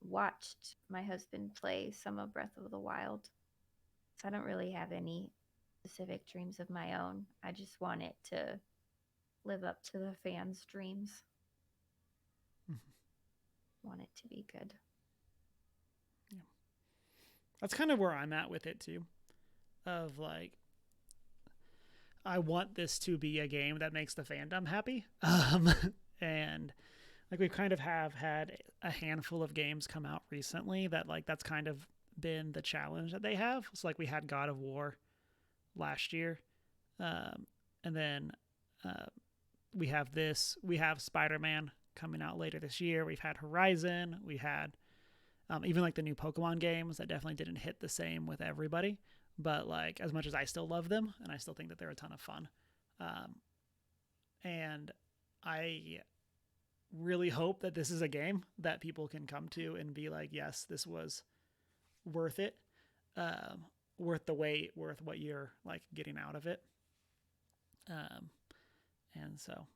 watched my husband play some of Breath of the Wild. So I don't really have any specific dreams of my own. I just want it to live up to the fans' dreams. Want it to be good. Yeah. That's kind of where I'm at with it too. Of like, I want this to be a game that makes the fandom happy. And like we kind of have had a handful of games come out recently that like that's kind of been the challenge that they have. So like we had God of War last year, and then we have this. We have Spider-Man coming out later this year. We've had Horizon. We had even like the new Pokemon games that definitely didn't hit the same with everybody. But like as much as I still love them and I still think that they're a ton of fun, and I really hope that this is a game that people can come to and be like, yes, this was worth it, worth the wait, worth what you're like getting out of it. And so,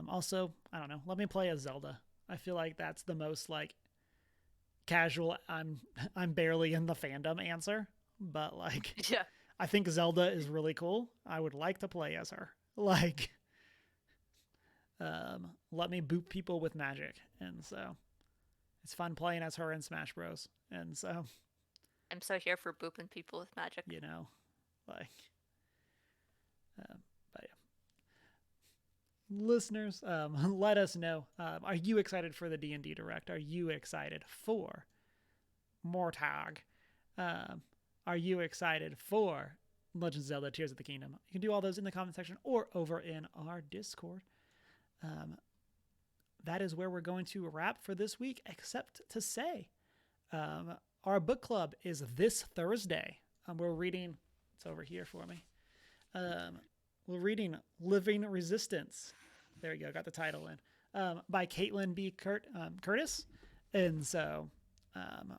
also, I don't know, let me play a Zelda. I feel like that's the most like casual. I'm barely in the fandom answer, but like, yeah, I think Zelda is really cool. I would like to play as her. Like, let me boop people with magic, and so it's fun playing as her in Smash Bros. And so I'm so here for booping people with magic. You know, like, but yeah. Listeners, let us know. Are you excited for the D&D Direct? Are you excited for Murtagh? Are you excited for Legend of Zelda: Tears of the Kingdom? You can do all those in the comment section or over in our Discord. That is where we're going to wrap for this week, except to say our book club is this Thursday. We're reading, it's over here for me. We're reading Living Resistance. There we go, got the title in. By Caitlin B. Curtis. And so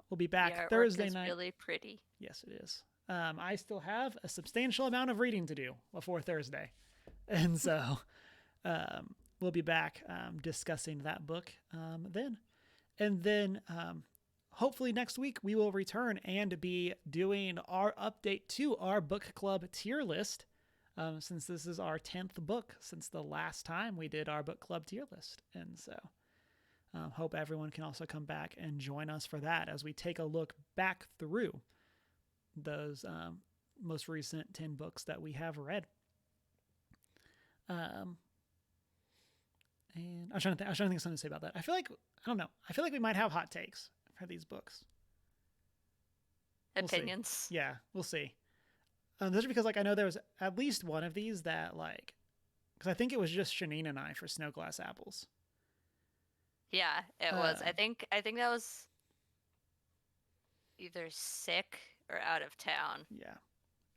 we'll be back Thursday night. Really pretty. Yes, it is. I still have a substantial amount of reading to do before Thursday. And so we'll be back discussing that book then. And then hopefully next week we will return and be doing our update to our book club tier list, since this is our 10th book since the last time we did our book club tier list. And so hope everyone can also come back and join us for that as we take a look back through those most recent 10 books that we have read. And I was trying to think of something to say about that. I feel like we might have hot takes for these books. Opinions. Yeah, we'll see. This is because like I know there was at least one of these that like, because I think it was just Shanine and I for Snow Glass Apples. Yeah, it was. I think that was either sick or out of town. Yeah.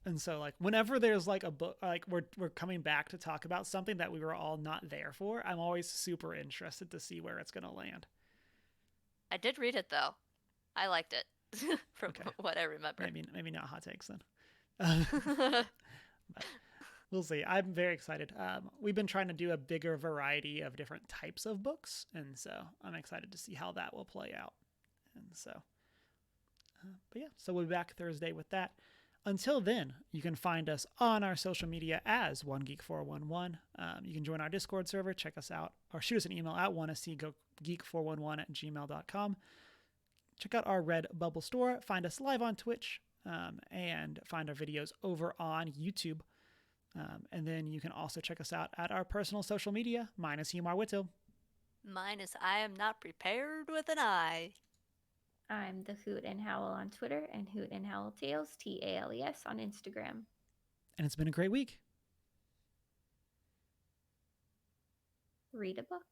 And so like whenever there's like a book, like we're coming back to talk about something that we were all not there for, I'm always super interested to see where it's going to land. I did read it though. I liked it. from Okay. what I remember. Maybe not hot takes then. But we'll see. I'm very excited. We've been trying to do a bigger variety of different types of books, and so I'm excited to see how that will play out. And so, but yeah, so we'll be back Thursday with that. Until then, you can find us on our social media as OneGeek411. You can join our Discord server, check us out, or shoot us an email at wannacgeek411@gmail.com. Check out our Redbubble store, find us live on Twitch, and find our videos over on YouTube. And then you can also check us out at our personal social media. Mine is Humar Whittle. Mine is I am not prepared with an I. I'm the Hoot and Howl on Twitter and Hoot and Howl Tales, TALES, on Instagram. And it's been a great week. Read a book.